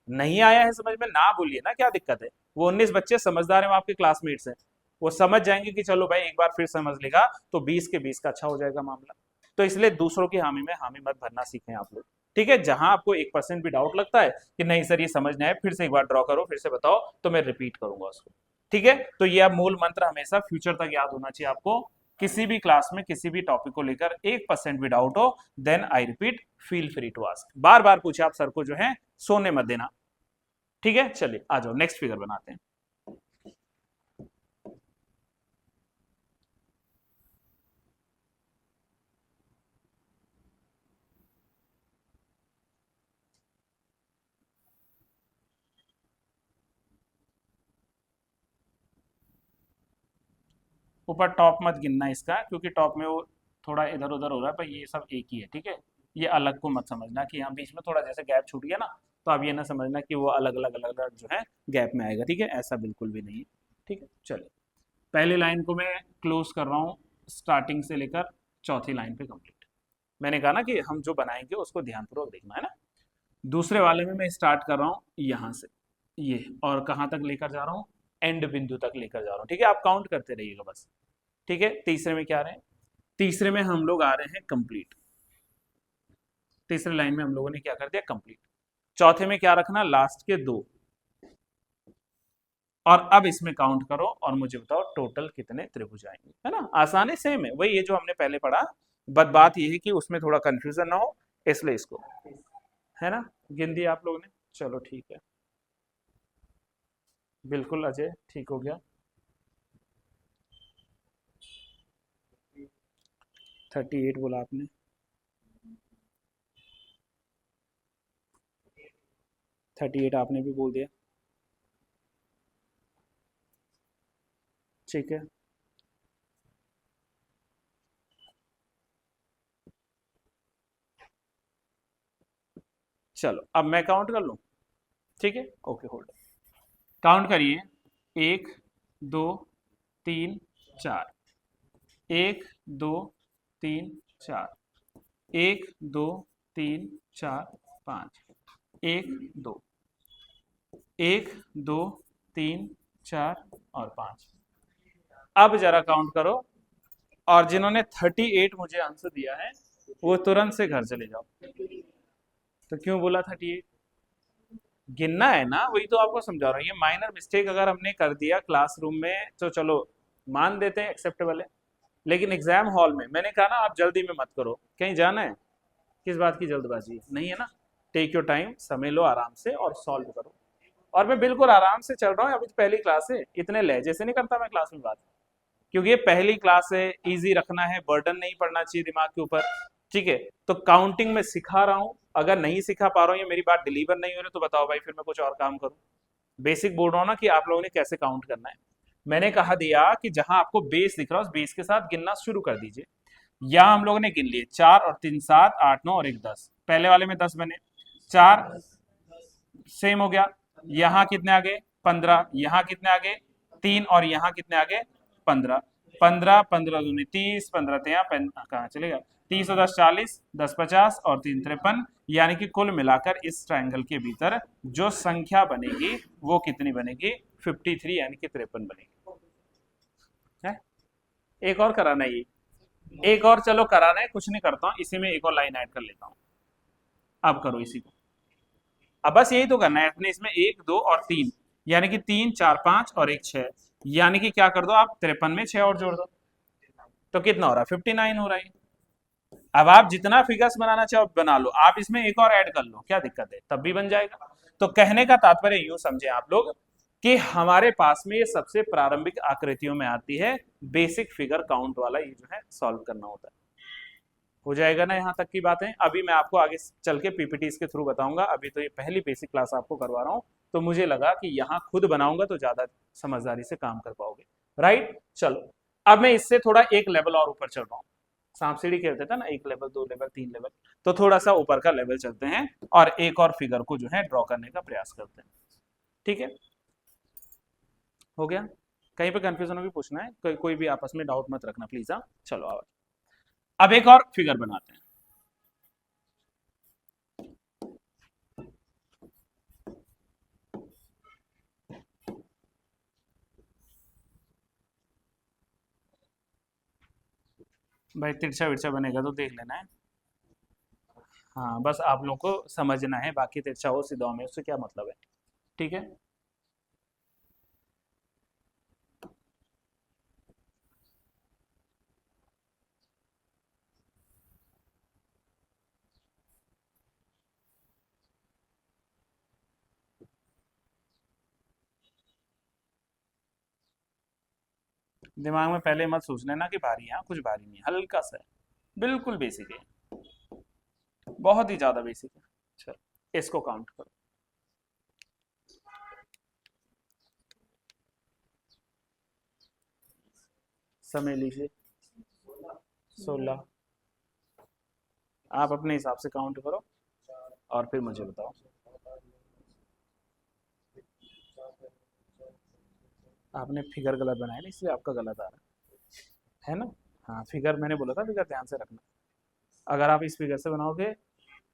नहीं आया है समझ में ना बोलिए ना, क्या दिक्कत है। वो 19 बच्चे समझदार हैं, वो आपके क्लासमेट्स हैं, वो समझ जाएंगे कि चलो भाई एक बार फिर समझ लेगा तो 20 के 20 का अच्छा हो जाएगा मामला। तो इसलिए दूसरों की हामी में हामी मत भरना सीखें आप लोग, ठीक है। जहां आपको 1% भी डाउट लगता है कि नहीं सर ये समझ नहीं आया, फिर से एक बार ड्रॉ करो, फिर से बताओ, तो मैं रिपीट करूंगा उसको, ठीक है। तो ये अब मूल मंत्र हमेशा फ्यूचर तक याद होना चाहिए आपको। किसी भी क्लास में किसी भी टॉपिक को लेकर 1% भी डाउट हो, then I repeat, feel free to ask, बार बार पूछे आप सर को, जो है सोने मत देना, ठीक है। चलिए आ जाओ नेक्स्ट फिगर बनाते हैं। ऊपर टॉप मत गिनना इसका, क्योंकि टॉप में वो थोड़ा इधर उधर हो रहा है, पर ये सब एक ही है, ठीक है। ये अलग को मत समझना कि यहाँ बीच में थोड़ा जैसे गैप छूट गया ना, तो आप ये ना समझना कि वो अलग अलग अलग अलग जो है गैप में आएगा, ठीक है, ऐसा बिल्कुल भी नहीं है, ठीक है। चलिए पहली लाइन को मैं क्लोज कर रहा हूँ, स्टार्टिंग से लेकर चौथी लाइन पे कंप्लीट। मैंने कहा ना कि हम जो बनाएंगे उसको ध्यानपूर्वक देखना है ना। दूसरे वाले में मैं स्टार्ट कर रहा हूँ यहाँ से, ये, और कहाँ तक लेकर जा रहा हूँ, एंड बिंदु तक लेकर जा रहा हूँ, ठीक है। आप काउंट करते रहिएगा बस, ठीक है। तीसरे में क्या आ रहे हैं, तीसरे में हम लोग आ रहे हैं कंप्लीट, तीसरे लाइन में हम लोगों ने क्या कर दिया, कंप्लीट। चौथे में क्या रखना, लास्ट के 2, और अब इसमें काउंट करो और मुझे बताओ टोटल कितने त्रिभुज आएंगे, है ना। आसान है, सेम है, वही ये जो हमने पहले पढ़ा, बट बात ये है कि उसमें थोड़ा कंफ्यूजन ना हो, इसलिए इसको, है ना, गिन दिया आप लोगों ने, चलो ठीक है, बिल्कुल अजय ठीक हो गया। 38 बोला आपने, 38 आपने भी बोल दिया, ठीक है। चलो अब मैं काउंट कर लूं, ठीक है, ओके होल्ड, काउंट करिए, 1 2 3 4, 1 2 3 4, 1 2 3 4 5, 1 2, 1 2 3 4 और 5। अब जरा काउंट करो, और जिन्होंने 38 मुझे आंसर दिया है वो तुरंत से घर चले जाओ। तो क्यों बोला 38, गिनना है ना, वही तो आपको समझा रहा हूँ। ये माइनर मिस्टेक अगर हमने कर दिया क्लासरूम में तो चलो मान देते हैं, एक्सेप्टेबल है, लेकिन एग्जाम हॉल में मैंने कहा ना, आप जल्दी में मत करो, कहीं जाना है, किस बात की जल्दबाजी नहीं है ना, टेक योर टाइम, समय लो आराम से और सॉल्व करो। और मैं बिल्कुल आराम से चल रहा हूँ, अभी तो पहली क्लास है, इतने लहजे से नहीं करता मैं क्लास में बात, क्योंकि ये पहली क्लास है, इजी रखना है, बर्डन नहीं पड़ना चाहिए दिमाग के ऊपर, ठीक है। तो काउंटिंग में सिखा रहा हूँ, अगर नहीं सिखा पा रहा हूँ या मेरी बात डिलीवर नहीं हो रही तो बताओ भाई, फिर मैं कुछ और काम करूँ। बेसिक बोल रहा हूँ ना कि आप लोगों ने कैसे काउंट करना है। मैंने कहा दिया कि जहां आपको बेस दिख रहा है उस बेस के साथ गिनना शुरू कर दीजिए। यहां हम लोगों ने गिन लिए, 4 और 3 7 8 9 और 1 10, पहले वाले में 10 बने, 4 सेम हो गया, यहाँ कितने आ गए 15, यहाँ कितने आ गए 3, और यहाँ कितने आ गए 15, 15 15 दूनी 30, 15 तेया कहाँ चलेगा, 30 और 10 40, 10 50 और 3 53, यानी कि कुल मिलाकर इस ट्रायंगल के भीतर जो संख्या बनेगी वो कितनी बनेगी, 53, यानी कि 53 बनेगी, है। एक और कराना है, ये एक और चलो कराना है, कुछ नहीं करता हूँ, इसी में एक और लाइन ऐड कर लेता हूँ, अब करो इसी को। अब बस यही तो करना है अपने, इसमें 1 2 और 3, यानी कि 3 4 5 और 1 6, यानी कि क्या कर दो आप, 53 में 6 और जोड़ दो, तो कितना हो रहा है, 59 हो रहा है। अब आप जितना फिगर्स बनाना चाहो बना लो, आप इसमें एक और ऐड कर लो, क्या दिक्कत है, तब भी बन जाएगा। तो कहने का तात्पर्य यूं समझे आप लोग कि हमारे पास में ये सबसे प्रारंभिक आकृतियों में आती है, बेसिक फिगर काउंट वाला ये जो है सॉल्व करना होता है। हो जाएगा ना यहाँ तक की बातें। अभी मैं आपको आगे चल के पीपीटीज के थ्रू बताऊंगा, अभी तो ये पहली बेसिक क्लास आपको करवा रहा हूँ, तो मुझे लगा कि यहाँ खुद बनाऊंगा तो ज्यादा समझदारी से काम कर पाओगे। राइट, चलो अब मैं इससे थोड़ा एक लेवल और ऊपर चल रहा हूँ। सांप सीढ़ी खेलते थे ना, एक लेवल, दो लेवल, तीन लेवल, तो थोड़ा सा ऊपर का लेवल चलते हैं और एक और फिगर को जो है ड्रॉ करने का प्रयास करते हैं। ठीक है, हो गया? कहीं पे कंफ्यूजन होगी पूछना है, कोई भी आपस में डाउट मत रखना प्लीज। हाँ चलो अब एक और फिगर बनाते हैं। भाई तिरछा विरछा बनेगा तो देख लेना है। हाँ बस आप लोगों को समझना है, बाकी तिरछा हो सीधा में उससे क्या मतलब है। ठीक है, दिमाग में पहले मत सोच लेना कि भारी है, हाँ, कुछ भारी नहीं है, हल्का सा है, बिल्कुल बेसिक है, बहुत ही ज्यादा बेसिक है। चलो इसको काउंट करो। समय लीजिए, 16। आप अपने हिसाब से काउंट करो और फिर मुझे बताओ। आपने फिगर गलत बनाया ना, इसलिए आपका गलत आ रहा है ना। हाँ फिगर मैंने बोला था, फिगर ध्यान से रखना। अगर आप इस फिगर से बनाओगे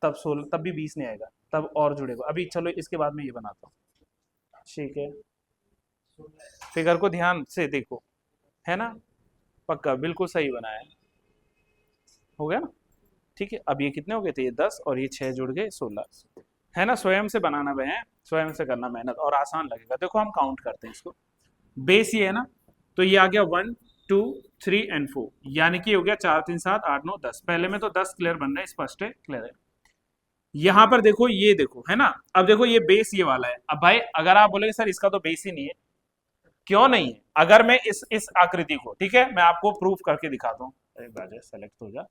तब 16, तब भी 20 नहीं आएगा, तब और जुड़ेगा। अभी चलो इसके बाद में ये बनाता हूँ। ठीक है, फिगर को ध्यान से देखो, है ना, पक्का बिल्कुल सही बनाया है। हो गया ना? ठीक है, अब ये कितने हो गए थे, ये 10 और ये 6 जुड़ गए 16, है ना। स्वयं से बनाना है, स्वयं से करना मेहनत और आसान लगेगा। देखो हम काउंट करते हैं इसको, बेस ये है ना, तो ये आ गया 1 2 3 एंड 4, यानी कि हो गया 4 3 7 8 9 10। पहले में तो 10 क्लियर बन रहा है, स्पष्ट है, क्लियर है। यहां पर देखो, ये देखो, है ना। अब देखो ये बेस ये वाला है। अब भाई अगर आप बोलेंगे सर इसका तो बेस ही नहीं है, क्यों नहीं है? अगर मैं इस आकृति को, ठीक है, मैं आपको प्रूफ करके दिखाता हूँ। अरे बाजे सेलेक्ट हो जा,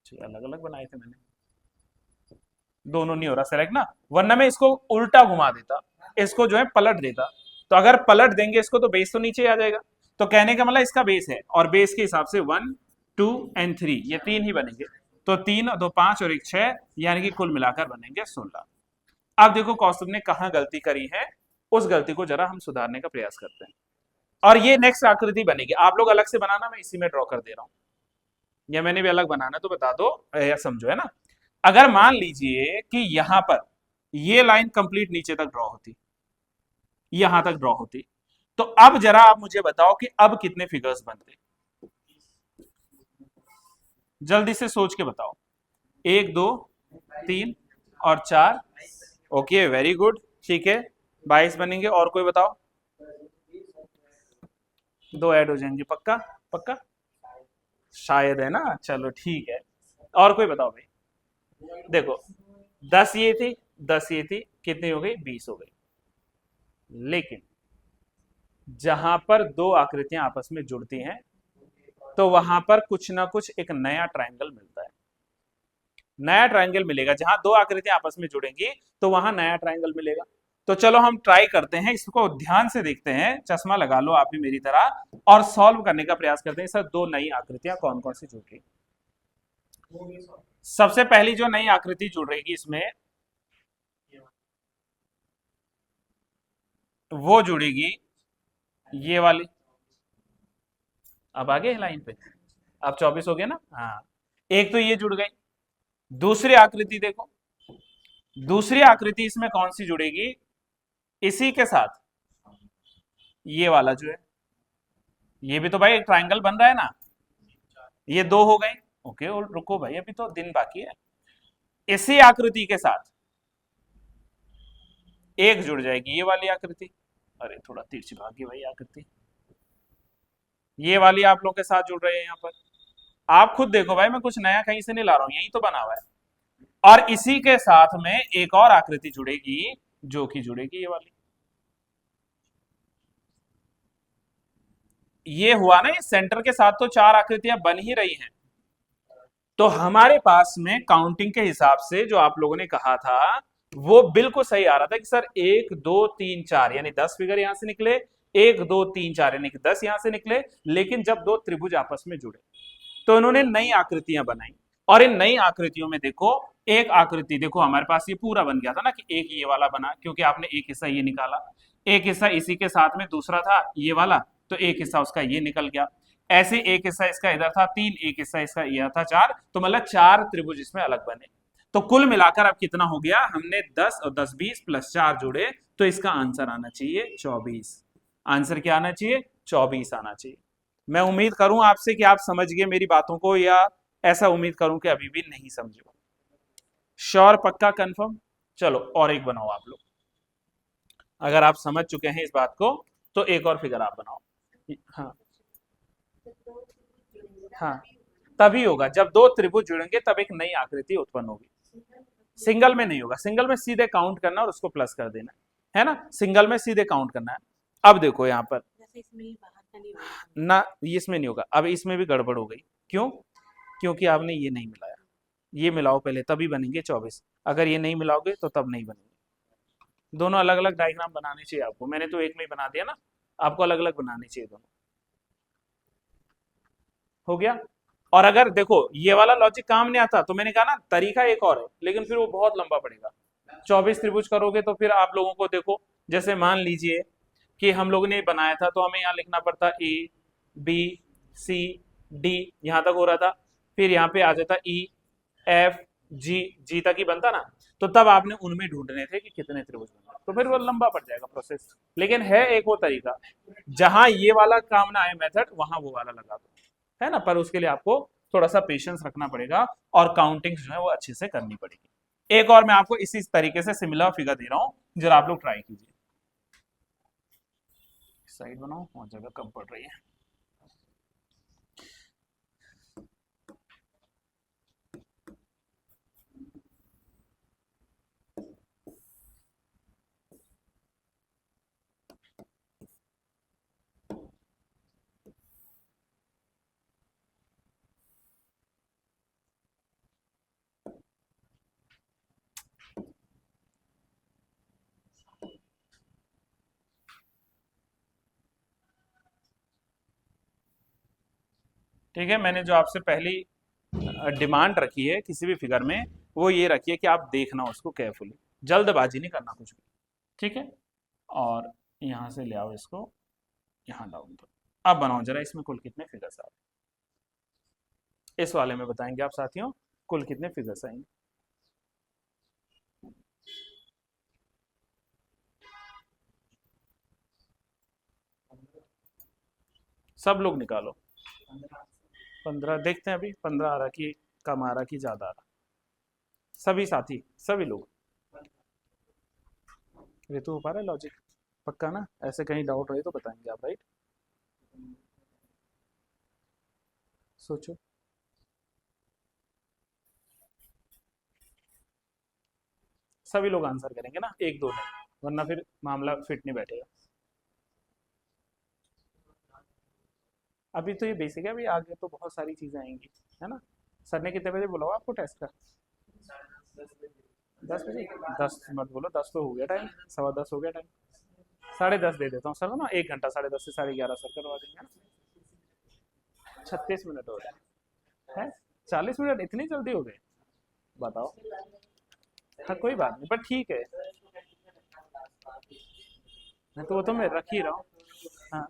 अलग अलग बनाए थे मैंने, दोनों नहीं हो रहा सेलेक्ट ना, वरना मैं इसको उल्टा घुमा देता, इसको जो है पलट देता। तो अगर पलट देंगे इसको तो बेस तो नीचे आ जाएगा। तो कहने का मतलब इसका बेस है, और बेस के हिसाब से 1 2 एंड 3, ये तीन ही बनेंगे। तो 3 2 5 और 1 6, यानी कि कुल मिलाकर बनेंगे 16। अब देखो कौस्तुभ ने कहां गलती करी है, उस गलती को जरा हम सुधारने का प्रयास करते हैं। और ये नेक्स्ट आकृति बनेगी, आप लोग अलग से बनाना, मैं इसी में ड्रॉ कर दे रहा हूं, या मैंने भी अलग बनाना तो बता दो या समझो, है ना। अगर मान लीजिए कि यहां पर ये लाइन कंप्लीट नीचे तक ड्रॉ होती, यहां तक ड्रॉ होती, तो अब जरा आप मुझे बताओ कि अब कितने फिगर्स बनते, जल्दी से सोच के बताओ। 1 2 3 और 4, ओके वेरी गुड, ठीक है, 22 बनेंगे। और कोई बताओ, 2 ऐड हो जाएंगे, पक्का? पक्का शायद, है ना, चलो ठीक है। और कोई बताओ भाई। देखो 10 ये थी, 10 ये थी, कितनी हो गई, 20 हो गई। लेकिन जहां पर दो आकृतियां आपस में जुड़ती हैं तो वहां पर कुछ ना कुछ एक नया ट्रायंगल मिलता है, नया ट्रायंगल मिलेगा। जहां दो आकृतियां आपस में जुड़ेंगी तो वहां नया ट्रायंगल मिलेगा। तो चलो हम ट्राई करते हैं, इसको ध्यान से देखते हैं, चश्मा लगा लो आप भी मेरी तरह, और सॉल्व करने का प्रयास करते हैं सर दो नई आकृतियां कौन कौन सी जुड़ रही। सबसे पहली जो नई आकृति जुड़ रहेगी इसमें, वो जुड़ेगी ये वाली। अब आगे लाइन पे, अब 24 हो गया ना, हाँ। एक तो ये जुड़ गई, दूसरी आकृति देखो, दूसरी आकृति इसमें कौन सी जुड़ेगी, इसी के साथ ये वाला जो है, ये भी तो भाई एक ट्रायंगल बन रहा है ना। ये दो हो गए, ओके, और रुको भाई अभी तो दिन बाकी है। इसी आकृति के साथ एक जुड़ जाएगी ये वाली आकृति। अरे थोड़ा तिरछी भागी भाई आकृति, ये वाली आप लोग के साथ जुड़ रहे हैं यहाँ पर। आप खुद देखो भाई, मैं कुछ नया कहीं से नहीं ला रहा हूं, यही तो बना हुआ है। और इसी के साथ में एक और आकृति जुड़ेगी, जो कि जुड़ेगी ये वाली। ये हुआ ना, ये सेंटर के साथ तो चार आकृतियां बन ही रही हैं। तो हमारे पास में काउंटिंग के हिसाब से जो आप लोगों ने कहा था वो बिल्कुल सही आ रहा था कि सर 1 2 3 4 यानी 10 फिगर यहां से निकले, 1 2 3 4 यानी कि 10 यहां से निकले। लेकिन जब दो त्रिभुज आपस में जुड़े तो इन्होंने नई आकृतियां बनाई, और इन नई आकृतियों में देखो, एक आकृति देखो हमारे पास ये पूरा बन गया था ना कि एक ये वाला बना, क्योंकि आपने एक हिस्सा ये निकाला, एक हिस्सा इसी के साथ में दूसरा था ये वाला, तो एक हिस्सा उसका ये निकल गया। ऐसे एक हिस्सा इसका इधर था 3, एक हिस्सा इसका यह था 4, तो मतलब 4 त्रिभुज इसमें अलग बने। तो कुल मिलाकर अब कितना हो गया, हमने 10 और 10 20 प्लस 4 जोड़े, तो इसका आंसर आना चाहिए 24। आंसर क्या आना चाहिए, 24 आना चाहिए। मैं उम्मीद करूं आपसे कि आप समझ गए मेरी बातों को, या ऐसा उम्मीद करूं कि अभी भी नहीं समझो। श्योर, पक्का, कंफर्म? चलो और एक बनाओ आप लोग। अगर आप समझ चुके हैं इस बात को तो एक और फिगर आप बनाओ। हाँ हाँ, तभी होगा जब दो त्रिभुज जुड़ेंगे तब एक नई आकृति उत्पन्न होगी। सिंगल में नहीं होगा, सिंगल में सीधे काउंट करना और उसको प्लस कर देना है ना, सिंगल में सीधे काउंट करना है। अब देखो यहाँ पर ना, इसमें नहीं होगा, अब इसमें भी गड़बड़ हो गई। क्यों? क्योंकि आपने ये नहीं मिलाया, ये मिलाओ पहले तभी बनेंगे 24। अगर ये नहीं मिलाओगे तो तब नहीं बनेंगे। दोनों अलग अलग डायग्राम बनाने चाहिए आपको, मैंने तो एक में ही बना दिया ना, आपको अलग अलग बनाने चाहिए दोनों। हो गया? और अगर देखो ये वाला लॉजिक काम नहीं आता तो मैंने कहा ना तरीका एक और है, लेकिन फिर वो बहुत लंबा पड़ेगा। 24 त्रिभुज करोगे तो फिर आप लोगों को देखो, जैसे मान लीजिए कि हम लोगों ने बनाया था तो हमें यहाँ लिखना पड़ता ए बी सी डी, यहां तक हो रहा था, फिर यहाँ पे आ जाता ई एफ जी, जी तक ही बनता ना, तो तब आपने उनमें ढूंढने थे कि कितने त्रिभुज बनते, तो फिर वो लंबा पड़ जाएगा प्रोसेस। लेकिन है एक वो तरीका, जहां ये वाला काम ना आए मेथड, वहां वो वाला लगा दो, है ना। पर उसके लिए आपको थोड़ा सा पेशेंस रखना पड़ेगा और काउंटिंग जो है वो अच्छे से करनी पड़ेगी। एक और मैं आपको इसी तरीके से सिमिलर फिगर दे रहा हूं, जरा आप लोग ट्राई कीजिए। साइड बनाओ, और जगह कम पड़ रही है। ठीक है, मैंने जो आपसे पहली डिमांड रखी है किसी भी फिगर में, वो ये रखी है कि आप देखना उसको केयरफुली, जल्दबाजी नहीं करना कुछ भी, ठीक है। और यहां से ले आओ इसको, यहाँ डाउन करो। अब बनाओ जरा, इसमें कुल कितने फिगर्स आ रहे, इस वाले में बताएंगे आप साथियों कुल कितने फिगर्स आएंगे। सब लोग निकालो। 15 देखते हैं अभी, 15 आ रहा कि कम आ रहा कि ज्यादा आ रहा, सभी साथी सभी लोग। ये तो हो पा रहा है लॉजिक, पक्का ना? ऐसे कहीं डाउट रहे तो बताएंगे आप, राइट? सोचो। सभी लोग आंसर करेंगे ना, एक दो नहीं, वरना फिर मामला फिट नहीं बैठेगा। अभी तो ये बेसिक है, अभी आगे तो बहुत सारी चीजें आएंगी, है ना। सर ने कितने बजे बोला आपको टेस्ट का? 10 बजे? 10 मत बोलो, 10 तो हो गया टाइम, 10:15 हो गया टाइम। 10:30 दे देता हूँ सर को ना, 1 घंटा, 10:30 से 11:30 सर करवा देंगे ना। 36 मिनट हो गए हैं, 40 मिनट इतनी जल्दी हो गए, बताओ। हाँ कोई बात नहीं, पर ठीक है, नहीं तो वो तो मैं रख ही रहा हूँ। हाँ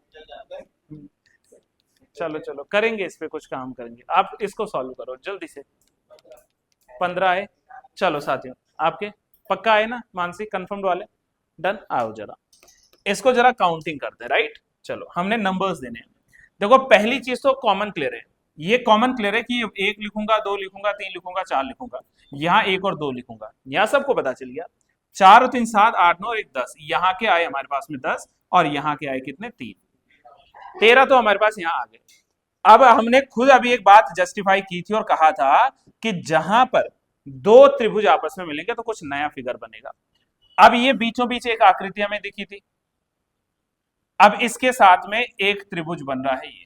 चलो चलो, करेंगे इस पे कुछ काम करेंगे, आप इसको सॉल्व करो जल्दी से। 15 आए, चलो साथियों आपके पक्का आए ना, मानसिक कंफर्म्ड वाले? डन, आओ जरा इसको जरा काउंटिंग करते हैं, राइट। चलो हमने नंबर्स देने हैं। देखो पहली चीज तो कॉमन क्लियर है, ये कॉमन क्लियर है कि एक लिखूंगा, दो लिखूंगा, तीन लिखूंगा, चार लिखूंगा, यहाँ एक और दो लिखूंगा, यहाँ सबको पता चल गया। 4 और 3 7 8 9 और 1 10, यहाँ के आए हमारे पास में 10, और यहाँ के आए कितने? 3, 13 तो हमारे पास यहाँ आ गए। अब हमने खुद अभी एक बात जस्टिफाई की थी और कहा था कि जहां पर दो त्रिभुज आपस में मिलेंगे तो कुछ नया फिगर बनेगा। अब ये बीचों बीच एक आकृति हमें दिखी थी, अब इसके साथ में एक त्रिभुज बन रहा है ये,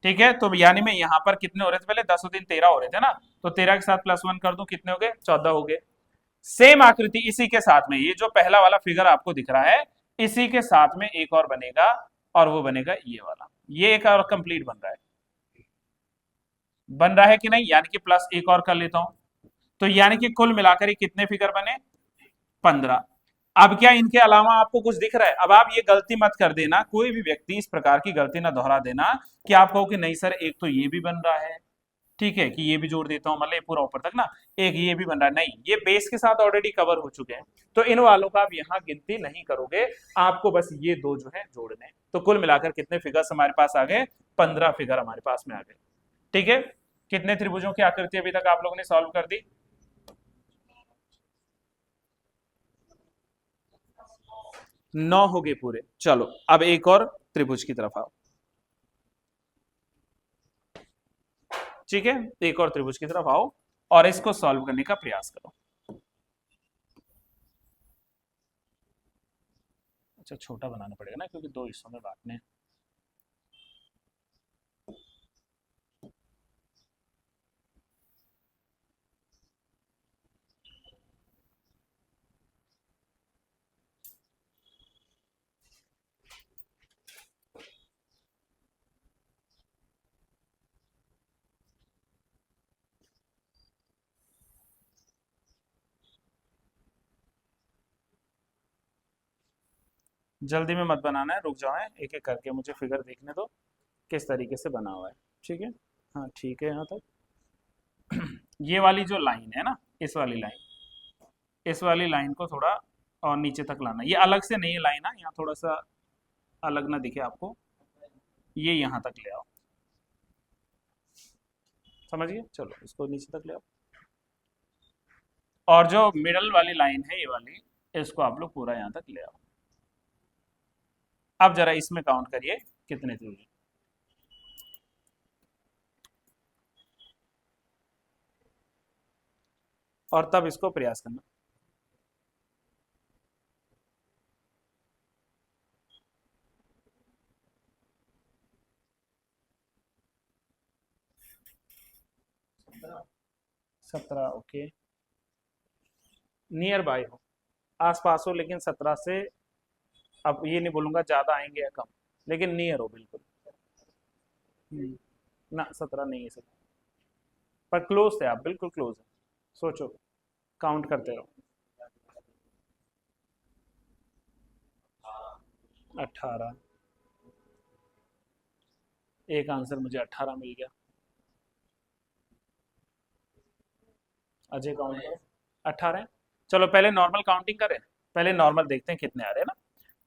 ठीक है, तो यानी मैं यहाँ पर कितने हो रहे थे पहले, 10 और 3 13 हो रहे थे ना, तो 13 के साथ +1 कर दूं, कितने हो गए, 14 हो गए। सेम आकृति इसी के साथ में, ये जो पहला वाला फिगर आपको दिख रहा है, इसी के साथ में एक और बनेगा, और वो बनेगा ये वाला, ये एक और कंप्लीट बन रहा है कि नहीं, यानी कि प्लस एक और कर लेता हूं, तो यानी कि कुल मिलाकर ये कितने फिगर बने, 15। अब क्या इनके अलावा आपको कुछ दिख रहा है, अब आप ये गलती मत कर देना, कोई भी व्यक्ति इस प्रकार की गलती ना दोहरा देना कि आप कहो कि नहीं सर एक तो ये भी बन रहा है, ठीक है, कि ये भी जोड़ देता हूं, मतलब पूरा ऊपर तक ना, एक ये भी बन रहा है, नहीं, ये बेस के साथ ऑलरेडी कवर हो चुके हैं, तो इन वालों का आप यहाँ गिनती नहीं करोगे, आपको बस ये दो जो है जोड़ने। तो कुल मिलाकर कितने फिगर्स हमारे पास आ गए, 15 फिगर हमारे पास में आ गए। ठीक है, कितने त्रिभुजों की आकृति अभी तक आप लोगों ने सॉल्व कर दी, 9 हो गए पूरे। चलो अब एक और त्रिभुज की तरफ आओ, ठीक है, एक और त्रिभुज की तरफ आओ और इसको सॉल्व करने का प्रयास करो। अच्छा, छोटा बनाना पड़ेगा ना, क्योंकि दो हिस्सों में बांटने हैं। जल्दी में मत बनाना है, रुक जाओ, है एक एक करके मुझे फिगर देखने दो किस तरीके से बना हुआ है, ठीक है। हाँ ठीक है, यहाँ तक ये वाली जो लाइन है ना, इस वाली लाइन को थोड़ा और नीचे तक लाना, ये अलग से नहीं है लाइन, है यहाँ थोड़ा सा अलग ना दिखे आपको, ये यहाँ तक ले आओ, समझ गए, चलो इसको नीचे तक ले आओ, और जो मिडल वाली लाइन है ये वाली, इसको आप लोग पूरा यहाँ तक ले आओ। अब जरा इसमें काउंट करिए कितने त्रिभुज, और तब इसको प्रयास करना। सत्रह, ओके, नियर बाय हो, आसपास हो, लेकिन 17 से, अब ये नहीं बोलूंगा ज्यादा आएंगे या कम, लेकिन नियर हो बिल्कुल। ना 17 नहीं है सर, पर क्लोज थे आप, बिल्कुल क्लोज है, सोचो, काउंट करते रहो। 18, एक आंसर मुझे 18 मिल गया, अजय काउंट करो, 18 है। चलो पहले नॉर्मल काउंटिंग करें, पहले नॉर्मल देखते हैं कितने आ रहे हैं ना।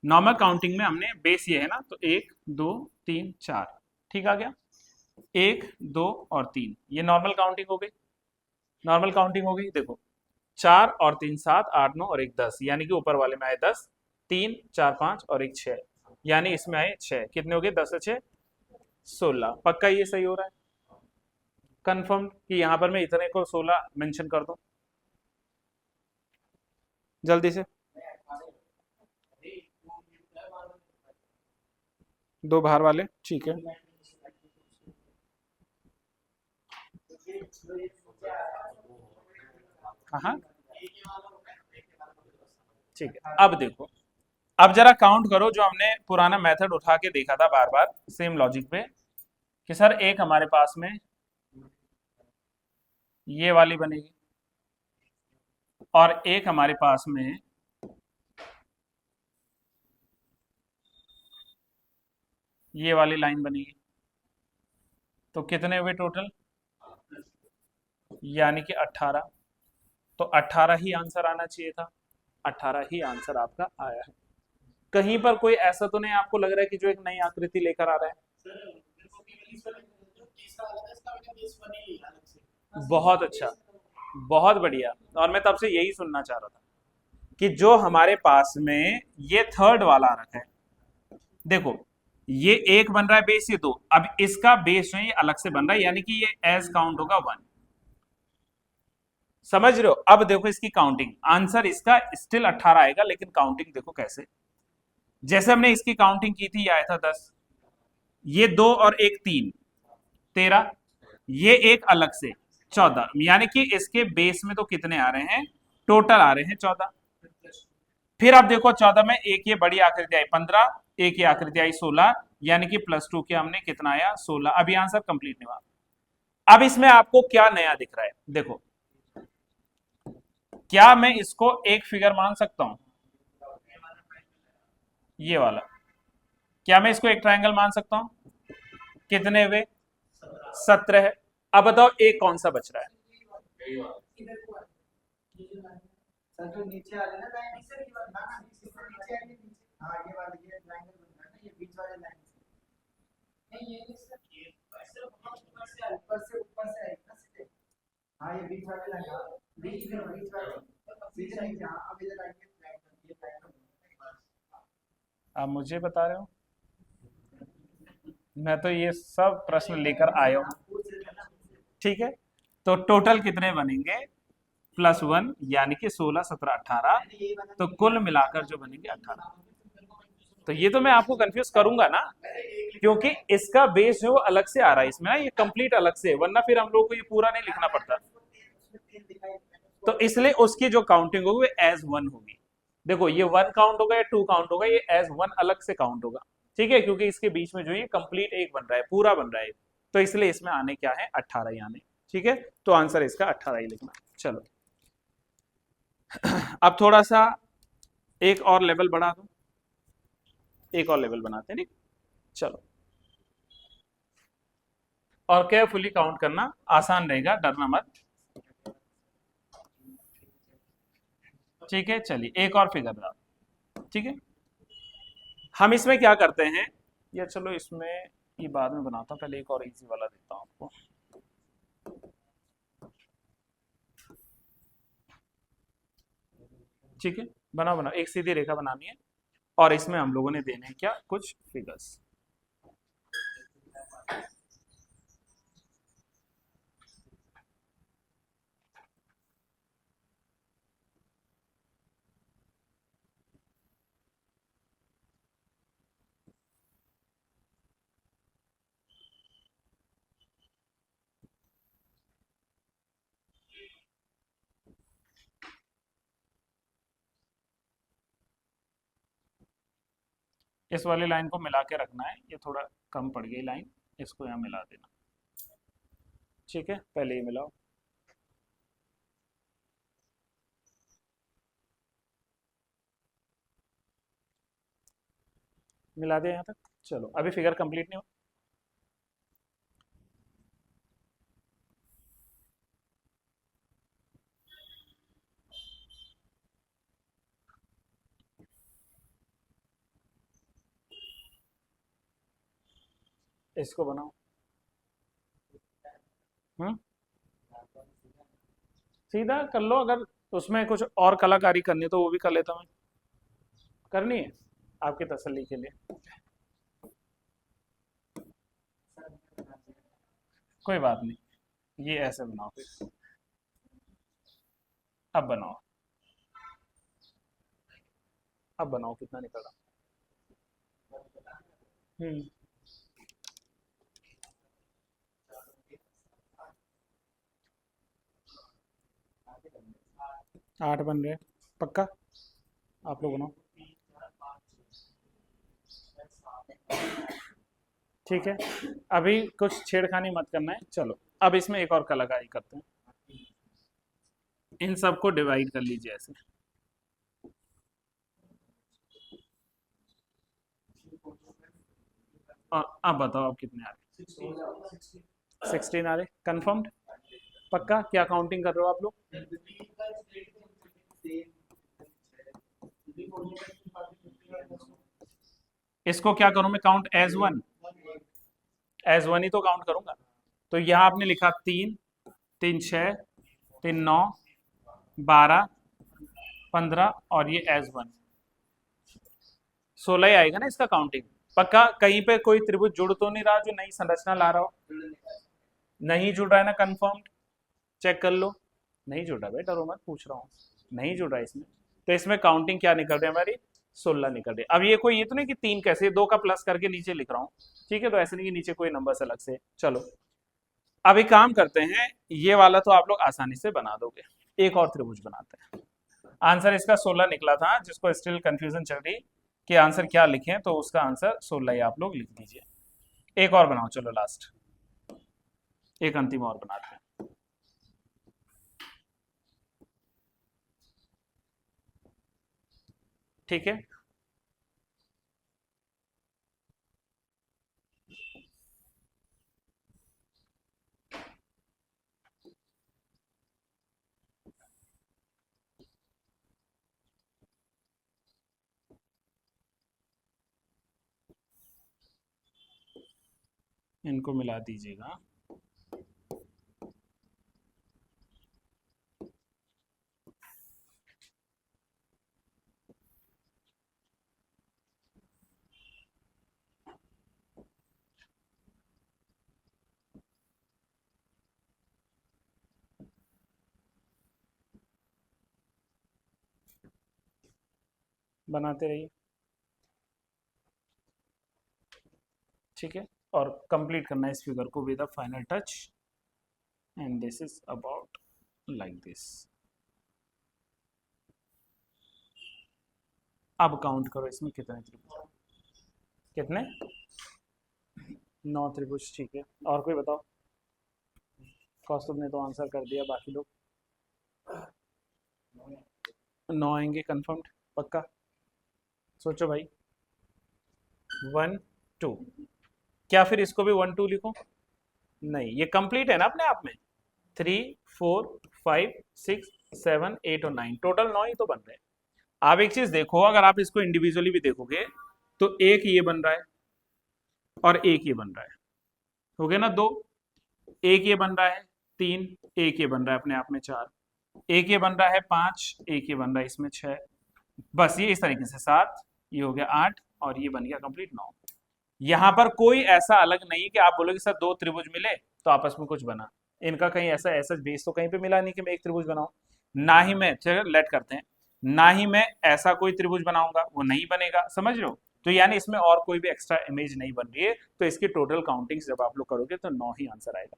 नॉर्मल काउंटिंग में हमने बेस ये है ना, तो 1 2 3 4, ठीक आ गया, 1 2 और 3, ये नॉर्मल काउंटिंग हो गई, नॉर्मल काउंटिंग हो गई, देखो 4 और 3 7 8 9 और 1 10, यानी कि ऊपर वाले में आए 10, 3 4 5 और 1 6, यानी इसमें आए 6, कितने हो गए, 10 से 6 16, पक्का ये सही हो रहा है, कंफर्म कि यहाँ पर मैं इतने को 16 मेंशन कर दूं, जल्दी से, दो बाहर वाले, ठीक है, हाँ हाँ ठीक है। अब देखो, अब जरा काउंट करो, जो हमने पुराना मेथड उठा के देखा था बार बार सेम लॉजिक पे, कि सर एक हमारे पास में ये वाली बनेगी, और एक हमारे पास में ये वाली लाइन बनेगी, तो कितने हुए टोटल, यानी कि 18, तो 18 ही आंसर आना चाहिए था, 18 ही आंसर आपका आया है। कहीं पर कोई ऐसा तो नहीं आपको लग रहा है कि जो एक नई आकृति लेकर आ रहा है, बहुत अच्छा, बहुत बढ़िया, और मैं तब से यही सुनना चाह रहा था कि जो हमारे पास में ये थर्ड वाला आ रखा है, देखो ये एक बन रहा है बेस, ये दो, अब इसका बेस जो है ये अलग से बन रहा है, यानी कि ये एज काउंट होगा 1, समझ रहे हो। अब देखो इसकी काउंटिंग, आंसर इसका स्टिल 18 आएगा, लेकिन काउंटिंग देखो कैसे, जैसे हमने इसकी काउंटिंग की थी, ये आया था 10, ये 2 और 1 3, 13, ये एक अलग से 14, यानी कि इसके बेस में तो कितने आ रहे हैं, टोटल आ रहे हैं 14। फिर आप देखो 14 में एक ये बड़ी आकृति आई 15, एक ये आकृति आई 16, यानी कि +2 के हमने कितना आया 16। अभी आंसर कंप्लीट नहीं हुआ। अब इसमें आपको क्या नया दिख रहा है, देखो क्या मैं इसको एक फिगर मान सकता हूं, ये वाला, क्या मैं इसको एक ट्रायंगल मान सकता हूं? कितने हुए, 17 है। अब बताओ एक कौन सा बच रहा है? आप मुझे बता रहे हो, मैं तो ये सब प्रश्न लेकर आया हूं। ठीक है, तो टोटल कितने बनेंगे, +1, यानी कि 16, 17, 18, तो कुल मिलाकर जो बनेंगे 18। तो ये तो मैं आपको कंफ्यूज करूंगा ना, क्योंकि इसका बेस जो अलग से आ रहा है इसमें ना, ये कंप्लीट अलग से है, वरना फिर हम लोग को ये पूरा नहीं लिखना पड़ता। तो इसलिए उसकी जो काउंटिंग होगी वो एज 1 होगी। देखो ये 1 काउंट होगा या 2 काउंट होगा, ये एज 1 अलग से काउंट होगा। ठीक है, क्योंकि इसके बीच में जो ये कंप्लीट एक बन रहा है, पूरा बन रहा है, तो इसलिए इसमें आने क्या है, 18 ही आने। ठीक है, तो आंसर इसका 18 ही लिखना। चलो अब थोड़ा सा एक और लेवल बढ़ा दो, एक और लेवल बनाते हैं। ठीक, चलो, और केयरफुली काउंट करना, आसान रहेगा, डरना मत। ठीक है, चलिए एक और फिगर डाल। ठीक है, हम इसमें क्या करते हैं, या चलो इसमें ये बाद में बनाता हूं, पहले एक और इजी वाला देता हूं आपको। ठीक है, बनाओ बनाओ, एक सीधी रेखा बनानी है, और इसमें हम लोगों ने देने हैं क्या, कुछ फिगर्स। इस वाली लाइन को मिला के रखना है, ये थोड़ा कम पड़ गई लाइन, इसको यहाँ मिला देना। ठीक है, पहले ये मिलाओ, मिला दिया यहाँ तक। चलो अभी फिगर कंप्लीट नहीं हुआ। इसको बनाओ। हम्म, सीधा कर लो, अगर उसमें कुछ और कलाकारी करनी है तो वो भी कर लेता हूँ। करनी है आपकी तसल्ली के लिए, कोई बात नहीं, ये ऐसे बनाओ फिर। अब बनाओ, अब बनाओ, कितना निकल रहा। हम्म, 8 बन रहे, पक्का? आप लोग बनाओ। ठीक है, अभी कुछ छेड़खानी मत करना है। चलो अब इसमें एक और कलाकारी करते हैं, इन सबको डिवाइड कर लीजिए ऐसे। और अब बताओ आप कितने आ रहे, 16 आ रहे, कंफर्म्ड, पक्का? क्या काउंटिंग कर रहे हो आप लोग? इसको क्या करूं मैं, काउंट एज 1, एज 1 ही तो काउंट करूंगा। तो यहां आपने लिखा 3, 3 6, 3 9, 12, 15, और ये एज 1, 16 ही आएगा ना इसका काउंटिंग, पक्का? कहीं पे कोई त्रिभुज जुड़ तो नहीं रहा जो नई संरचना ला रहा हो? नहीं जुड़ रहा है ना, कंफर्म? चेक कर लो, नहीं जुड़ रहा भाई, डरो मत, पूछ रहा हूँ, नहीं जुड़ रहा है इसमें। तो इसमें काउंटिंग क्या निकल रही है हमारी, 16 निकल रही है। अब ये कोई ये तो नहीं कि 3 कैसे, 2 का प्लस करके नीचे लिख रहा हूँ। ठीक है, तो ऐसे नहीं कि नीचे कोई नंबर अलग से। चलो अब एक काम करते हैं, ये वाला तो आप लोग आसानी से बना दोगे, एक और त्रिभुज बनाते हैं। आंसर इसका 16 निकला था, जिसको स्टिल कंफ्यूजन चल रही कि आंसर क्या लिखें, तो उसका आंसर 16 ही आप लोग लिख दीजिए। एक और बनाओ, चलो लास्ट एक अंतिम और बनाते हैं। ठीक है, इनको मिला दीजिएगा। बनाते रहिए, ठीक है। और कंप्लीट करना है इस फिगर को with a final touch, and this is about like this. अब काउंट करो इसमें कितने त्रिभुज, कितने, 9 त्रिभुज, ठीक है। और कोई बताओ, कौस्तुभ ने तो आंसर कर दिया, बाकी लोग 9 आएंगे कंफर्म्ड, पक्का, सोचो भाई। 1 2, क्या फिर इसको भी 1 2 लिखो? नहीं, ये कंप्लीट है ना अपने आप में। 3 4 5 6 7 8 और 9, टोटल 9 ही तो बन रहे हैं। आप एक चीज देखो, अगर आप इसको इंडिविजुअली भी देखोगे तो एक ये बन रहा है और एक ये बन रहा है, हो गया ना 2, एक ये बन रहा है 3, एक ये बन रहा है अपने आप में 4, एक ये बन रहा है 5, एक ये बन रहा है इसमें 6, बस ये इस तरीके से 7, ये हो गया 8 और ये बन गया कंप्लीट 9। यहां पर कोई ऐसा अलग नहीं कि आप बोलोगे सर 2 त्रिभुज मिले तो आपस में कुछ बना, इनका कहीं ऐसा ऐसा बेस तो कहीं पे मिला नहीं कि मैं एक त्रिभुज बनाऊं, ना ही मैं, चलो लेट करते हैं, ना ही मैं ऐसा कोई त्रिभुज बनाऊंगा, वो नहीं बनेगा, समझ लो। तो यानी इसमें और कोई भी एक्स्ट्रा इमेज नहीं बन रही है, तो इसकी टोटल काउंटिंग जब आप लोग करोगे तो 9 ही आंसर आएगा।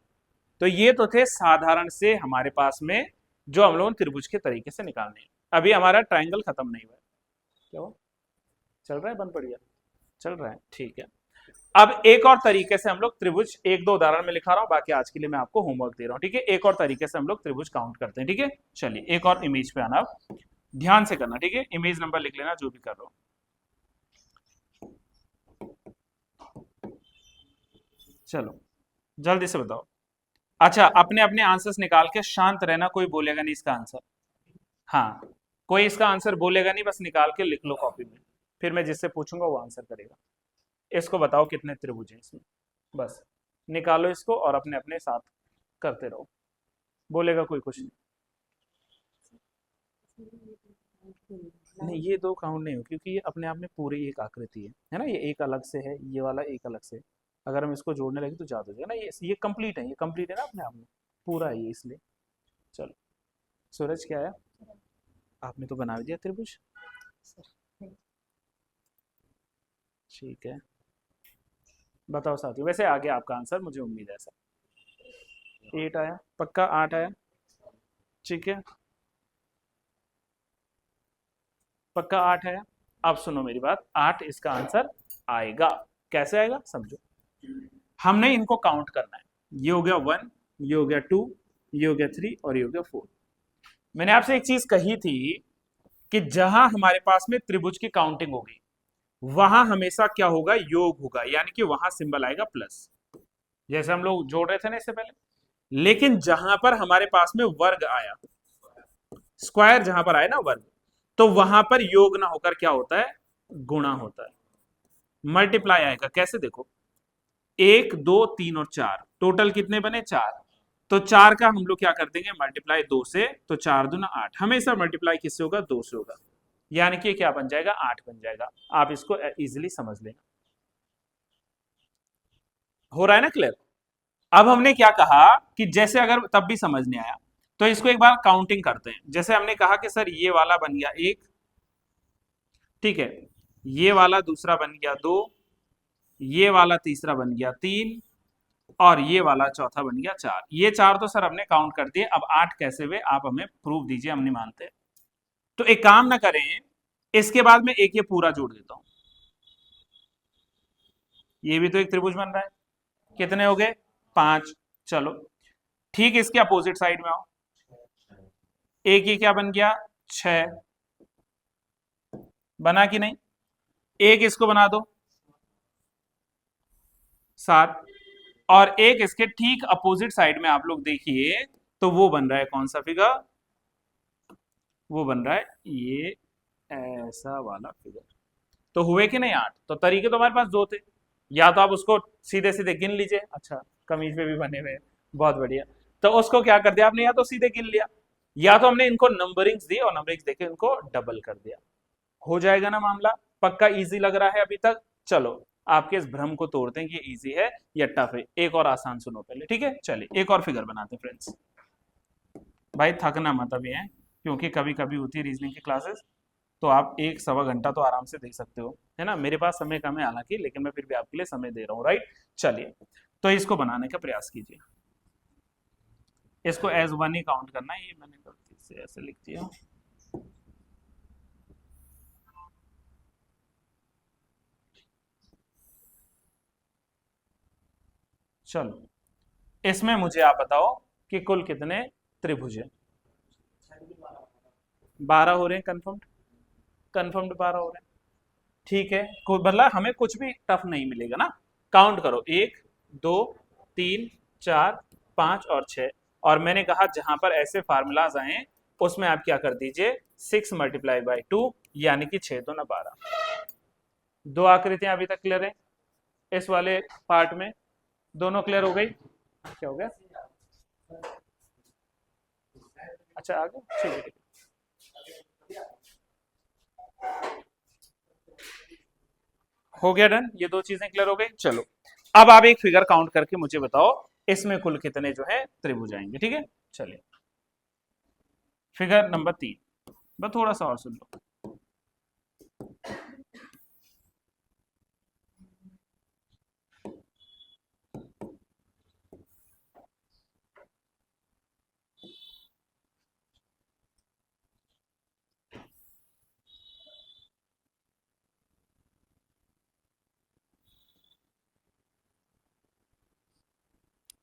तो ये तो थे साधारण से हमारे पास में जो हम लोग त्रिभुज के तरीके से निकालने हैं। अभी हमारा ट्राइंगल खत्म नहीं हुआ है, क्या हुआ? चल रहा है, बंद पड़ गया, चल रहा है, ठीक है। अब एक और तरीके से हम लोग त्रिभुज, एक दो उदाहरण में लिखा रहा हूं, बाकी आज के लिए मैं आपको होमवर्क दे रहा हूं, ठीक है। एक और तरीके से हम लोग त्रिभुज काउंट करते हैं, ठीक है। चलिए एक और इमेज पे आना, ध्यान से करना, ठीक है। इमेज नंबर लिख लेना जो भी कर रहा हूं। चलो जल्दी से बताओ। अच्छा, अपने अपने आंसर्स निकाल के शांत रहना, कोई बोलेगा नहीं इसका आंसर, हाँ, कोई इसका आंसर बोलेगा नहीं, बस निकाल के लिख लो कॉपी में, फिर मैं जिससे पूछूंगा वो आंसर करेगा। इसको बताओ कितने त्रिभुज हैं इसमें, बस निकालो इसको और अपने अपने साथ करते रहो, बोलेगा कोई कुछ नहीं। नहीं, ये दो काउंट नहीं हो, क्योंकि ये अपने आप में पूरी एक आकृति है ना, ये एक अलग से है, ये वाला एक अलग से है। अगर हम इसको जोड़ने लगे तो ज्यादा हो जाएगा ना, ये कंप्लीट है, ये कंप्लीट है ना अपने आप में, पूरा है ये, इसलिए। चलो सूरज क्या आया, आपने तो बना दिया त्रिभुज, ठीक है। बताओ साथियों, वैसे आ गया आपका आंसर, मुझे उम्मीद है ऐसा। 8 आया, पक्का 8 आया, ठीक है, पक्का 8 आया। अब सुनो मेरी बात, 8 इसका आंसर आएगा, कैसे आएगा समझो। हमने इनको काउंट करना है, ये हो गया 1, ये हो गया 2, ये हो गया 3 और ये हो गया 4। मैंने आपसे एक चीज कही थी कि जहां हमारे पास में त्रिभुज की काउंटिंग होगी वहां हमेशा क्या होगा, योग होगा, यानी कि वहां सिंबल आएगा प्लस, जैसे हम लोग जोड़ रहे थे ना इससे पहले। लेकिन जहां पर हमारे पास में वर्ग आया, स्क्वायर जहां पर आया ना वर्ग, तो वहां पर योग ना होकर क्या होता है, गुणा होता है, मल्टीप्लाई आएगा। कैसे देखो, 1 2 3 और 4, टोटल कितने बने, 4, तो 4 का हम लोग क्या कर देंगे, मल्टीप्लाई 2 से, तो 4 दूना 8, हमेशा मल्टीप्लाई किससे होगा, 2 से होगा, यानी कि क्या बन जाएगा, 8 बन जाएगा। आप इसको इजीली समझ लेना, हो रहा है ना क्लियर। अब हमने क्या कहा कि जैसे अगर तब भी समझ नहीं आया तो इसको एक बार काउंटिंग करते हैं। जैसे हमने कहा कि सर ये वाला बन गया 1, ठीक है, ये वाला दूसरा बन गया 2, ये वाला तीसरा बन गया 3, और ये वाला चौथा बन गया 4। ये 4 तो सर हमने काउंट कर दिए, अब 8 कैसे हुए आप हमें प्रूफ दीजिए, हम नहीं मानते। तो एक काम ना करें, इसके बाद में एक ये पूरा जोड़ देता हूं, ये भी तो एक त्रिभुज बन रहा है। कितने हो गए? 5। चलो ठीक, इसके अपोजिट साइड में आओ, एक ये क्या बन गया? 6। बना कि नहीं? एक इसको बना दो, 7। और एक इसके ठीक अपोजिट साइड में आप लोग देखिए, तो वो बन रहा है कौन सा फिगर? वो बन रहा है ये ऐसा वाला फिगर। तो हुए कि नहीं 8? तो तरीके तो हमारे पास दो थे, या तो आप उसको सीधे सीधे गिन लीजिए। अच्छा, कमीज पे भी बने हुए हैं, बहुत बढ़िया। तो उसको क्या कर दिया आपने, या तो सीधे गिन लिया, या तो हमने इनको नंबरिंग्स दी और नंबरिंग्स देके इनको डबल कर दिया। हो जाएगा ना मामला? पक्का इजी लग रहा है अभी तक? चलो आपके इस भ्रम को तोड़ते हैं कि ये इजी है या टफ है। एक और आसान सुनो पहले, ठीक है? चलिए एक और फिगर बनाते हैं फ्रेंड्स। भाई थकना मत अभी है, क्योंकि कभी कभी होती है रीजनिंग की क्लासेस, तो आप 1-1.25 घंटा तो आराम से देख सकते हो, है ना? मेरे पास समय कम है हालांकि, लेकिन मैं फिर भी आपके लिए समय दे रहा हूँ, राइट? चलिए, तो इसको बनाने का प्रयास कीजिए। इसको एज 1 ही काउंट करना है, ये मैंने गलती से ऐसे लिख दिया। चलो, इसमें मुझे आप बताओ कि कुल कितने त्रिभुज हैं? 12 हो रहे हैं कंफर्म्ड? कंफर्म्ड 12 हो रहे हैं, ठीक है। कोई मतलब हमें कुछ भी टफ नहीं मिलेगा ना। काउंट करो, 1 2 3 4 5 और 6। और मैंने कहा जहां पर ऐसे फार्मूलाज आए उसमें आप क्या कर दीजिए, 6 मल्टीप्लाई बाई 2, यानी कि 6 2 ना 12। दो आकृतियां अभी तक क्लियर है इस वाले पार्ट में? दोनों क्लियर हो गई? क्या हो गया? अच्छा आ गया, ठीक है ठीक है। हो गया डन, ये दो चीजें क्लियर हो गई। चलो अब आप एक फिगर काउंट करके मुझे बताओ इसमें कुल कितने जो है त्रिभुज आएंगे, ठीक है? चलिए फिगर नंबर 3, बस थोड़ा सा और सुन लो।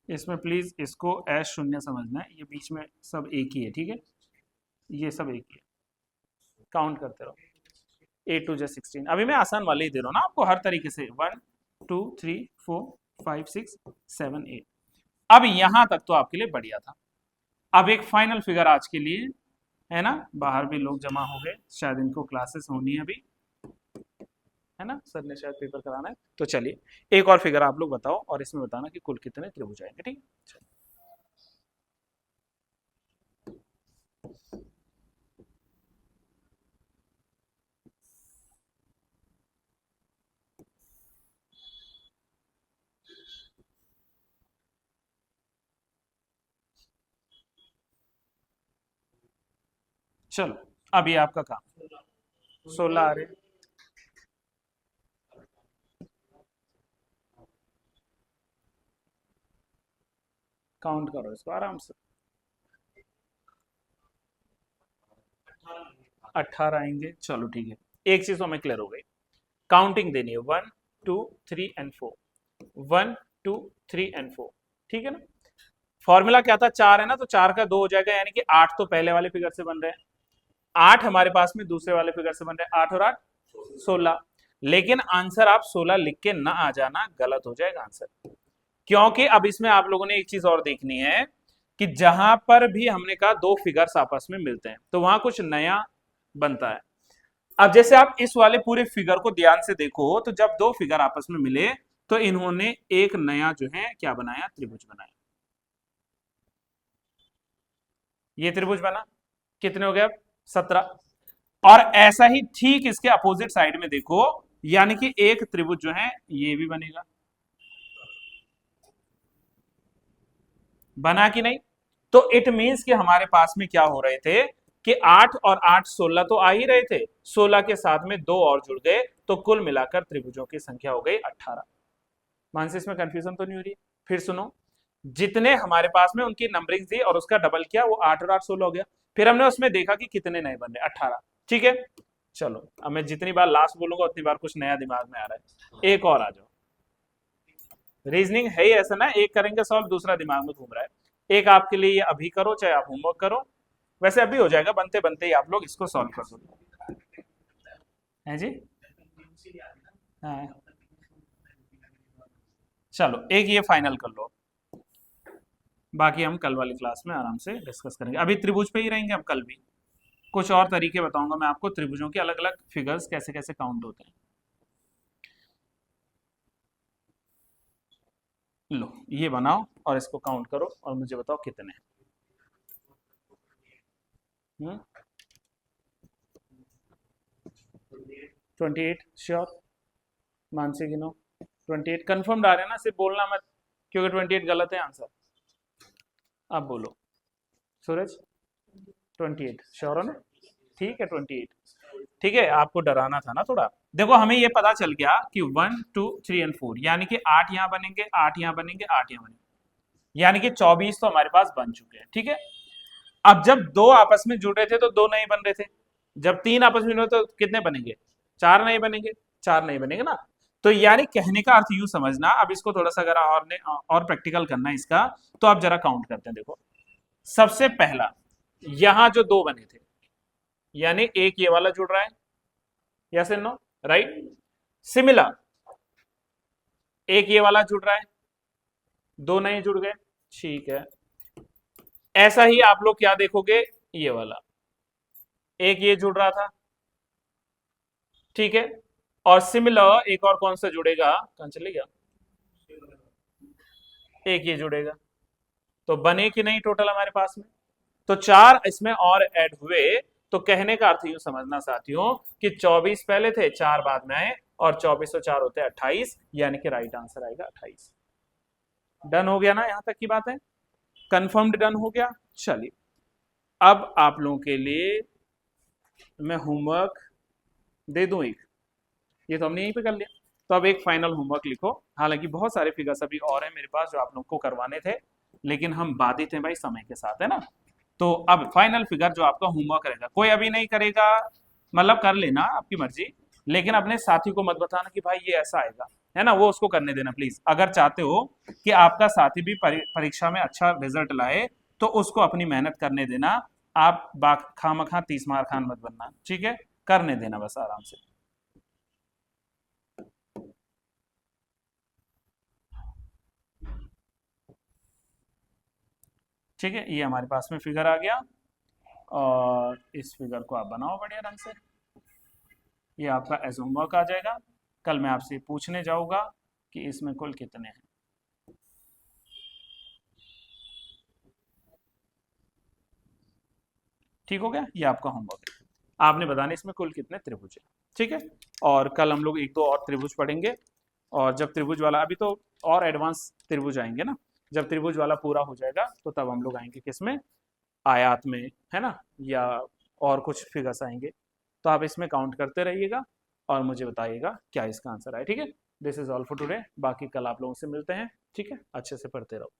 इसमें प्लीज इसको एस शून्य समझना है, ये बीच में सब एक ही है, ठीक है? ये सब एक ही है, काउंट करते रहो। 8 2 16। अभी मैं आसान वाले ही दे रहा हूँ ना आपको, हर तरीके से 1 2 3 4 5 6 7 8। अब यहां तक तो आपके लिए बढ़िया था। अब एक फाइनल फिगर आज के लिए, है ना? बाहर भी लोग जमा हो गए, शायद इनको क्लासेस होनी है अभी, है ना? सर ने शायद पेपर कराना है। तो चलिए एक और फिगर आप लोग बताओ और इसमें बताना कि कुल कितने त्रिभुज आएंगे, ठीक है? चलो अभी आपका काम, 16 आ रहे, काउंट करो इसको आराम से। 18 आएंगे, चलो ठीक है। एक चीज तो हमें क्लियर हो गई, काउंटिंग देनी है 1 2 3 एंड 4, 1 2 3 एंड 4, ठीक है ना? फॉर्मूला क्या था? 4 है ना, तो 4 का 2 हो जाएगा, यानी कि 8 तो पहले वाले फिगर से बन रहे हैं, 8 हमारे पास में दूसरे वाले फिगर से बन रहे हैं, 8 और 8 16। लेकिन आंसर आप 16 लिख के ना आ जाना, गलत हो जाएगा आंसर। क्योंकि अब इसमें आप लोगों ने एक चीज और देखनी है कि जहां पर भी हमने कहा दो फिगर्स आपस में मिलते हैं तो वहां कुछ नया बनता है। अब जैसे आप इस वाले पूरे फिगर को ध्यान से देखो, तो जब दो फिगर आपस में मिले तो इन्होंने एक नया जो है क्या बनाया? त्रिभुज बनाया। ये त्रिभुज बना, कितने हो गए अब? 17। और ऐसा ही ठीक इसके अपोजिट साइड में देखो, यानी कि एक त्रिभुज जो है ये भी बनेगा। बना कि नहीं? तो इट मींस कि हमारे पास में क्या हो रहे थे कि 8 और 8 16 तो आ ही रहे थे, 16 के साथ में दो और जुड़ गए, तो कुल मिलाकर त्रिभुजों की संख्या हो गई 18। मानसी इसमें कंफ्यूजन तो नहीं हो रही? फिर सुनो, जितने हमारे पास में उनकी नंबरिंग थी और उसका डबल किया, वो 8 और 8 16 हो गया। फिर हमने उसमें देखा कि कितने नए बन रहे, 18। ठीक है, चलो अब मैं जितनी बार लास्ट बोलूंगा उतनी बार कुछ नया दिमाग में आ रहा है। एक और आ जाओ, रीजनिंग है ही ऐसा ना, एक करेंगे सॉल्व, दूसरा दिमाग में घूम रहा है। एक आपके लिए ये अभी करो, चाहे आप होमवर्क करो, वैसे अभी हो जाएगा, बनते बनते ही आप लोग इसको सॉल्व कर दो। है जी, हाँ चलो एक ये फाइनल कर लो, बाकी हम कल वाली क्लास में आराम से डिस्कस करेंगे। अभी त्रिभुज पे ही रहेंगे, अब कल भी कुछ और तरीके बताऊंगा मैं आपको, त्रिभुजों के अलग अलग फिगर्स कैसे कैसे काउंट होते हैं। लो ये बनाओ और इसको काउंट करो और मुझे बताओ कितने। 28 श्योर, मानसी गिनो। 28 कंफर्म आ रहे हैं ना, सिर्फ बोलना मत, क्योंकि 28 गलत है आंसर। अब बोलो सूरज, 28 श्योर हो ना? ठीक है 28। ठीक है, आपको डराना था ना थोड़ा। देखो हमें ये पता चल गया कि 1 2 3 और 4, यानी कि 8 यहाँ बनेंगे, 8 यहाँ बनेंगे, 8 यहाँ बनेंगे, यानी कि 24 तो हमारे पास बन चुके हैं। ठीक है, अब जब दो आपस में जुड़ रहे थे तो दो नहीं बन रहे थे, जब तीन आपस में जुड़े तो कितने बनेंगे? 4 नहीं बनेंगे, 4 नहीं बनेंगे ना। तो यानी कहने का अर्थ यूं समझना, अब इसको थोड़ा सा अगर और प्रैक्टिकल करना है इसका, तो आप जरा काउंट करते हैं। देखो सबसे पहला यहां जो दो बने थे, यानी एक ये वाला जुड़ रहा है, yes and no, right. Similar एक ये वाला जुड़ रहा है, दो नहीं जुड़ गए, ठीक है। ऐसा ही आप लोग क्या देखोगे, ये वाला एक ये जुड़ रहा था, ठीक है। और सिमिलर एक और कौन सा जुड़ेगा, कहां चले गया, एक ये जुड़ेगा। तो बने कि नहीं टोटल हमारे पास में, तो 4 इसमें और ऐड हुए। तो कहने का अर्थ यूं समझना साथियों कि 24 पहले थे, 4 बाद में आए, और 24 और 4 होते हैं 28, यानी कि राइट आंसर आएगा 28। डन हो गया ना, यहां तक की बात है, कंफर्म्ड डन हो गया। चलिए अब आप लोगों के लिए मैं होमवर्क दे दूं एक, ये तो हमने यहीं पे कर लिया। तो अब एक फाइनल होमवर्क लिखो, हालांकि बहुत सारे फिगर्स अभी और हैं मेरे पास जो आप लोग को करवाने थे, लेकिन हम बाधित हैं भाई समय के साथ, है ना। तो अब फाइनल फिगर जो आपका होमवर्क रहेगा, कोई अभी नहीं करेगा, मतलब कर लेना आपकी मर्जी, लेकिन अपने साथी को मत बताना कि भाई ये ऐसा आएगा, है ना, वो उसको करने देना प्लीज। अगर चाहते हो कि आपका साथी भी परीक्षा में अच्छा रिजल्ट लाए, तो उसको अपनी मेहनत करने देना। आप खामखा 30 मार खान मत बनना, ठीक है, करने देना बस आराम से। ठीक है, ये हमारे पास में फिगर आ गया, और इस फिगर को आप बनाओ बढ़िया ढंग से, ये आपका एज होमवर्क आ जाएगा। कल मैं आपसे पूछने जाऊंगा कि इसमें कुल कितने हैं। ठीक हो गया, ये आपका होमवर्क है, आपने बताना इसमें कुल कितने त्रिभुज है। ठीक है, और कल हम लोग एक दो और त्रिभुज पढ़ेंगे, और जब त्रिभुज वाला, अभी तो और एडवांस त्रिभुज आएंगे ना, जब त्रिभुज वाला पूरा हो जाएगा तो तब हम लोग आएंगे किसमें, आयात में, है ना, या और कुछ फिगर्स आएंगे। तो आप इसमें काउंट करते रहिएगा और मुझे बताइएगा क्या इसका आंसर है। ठीक है, this is all for today, बाकी कल आप लोगों से मिलते हैं। ठीक है, अच्छे से पढ़ते रहो।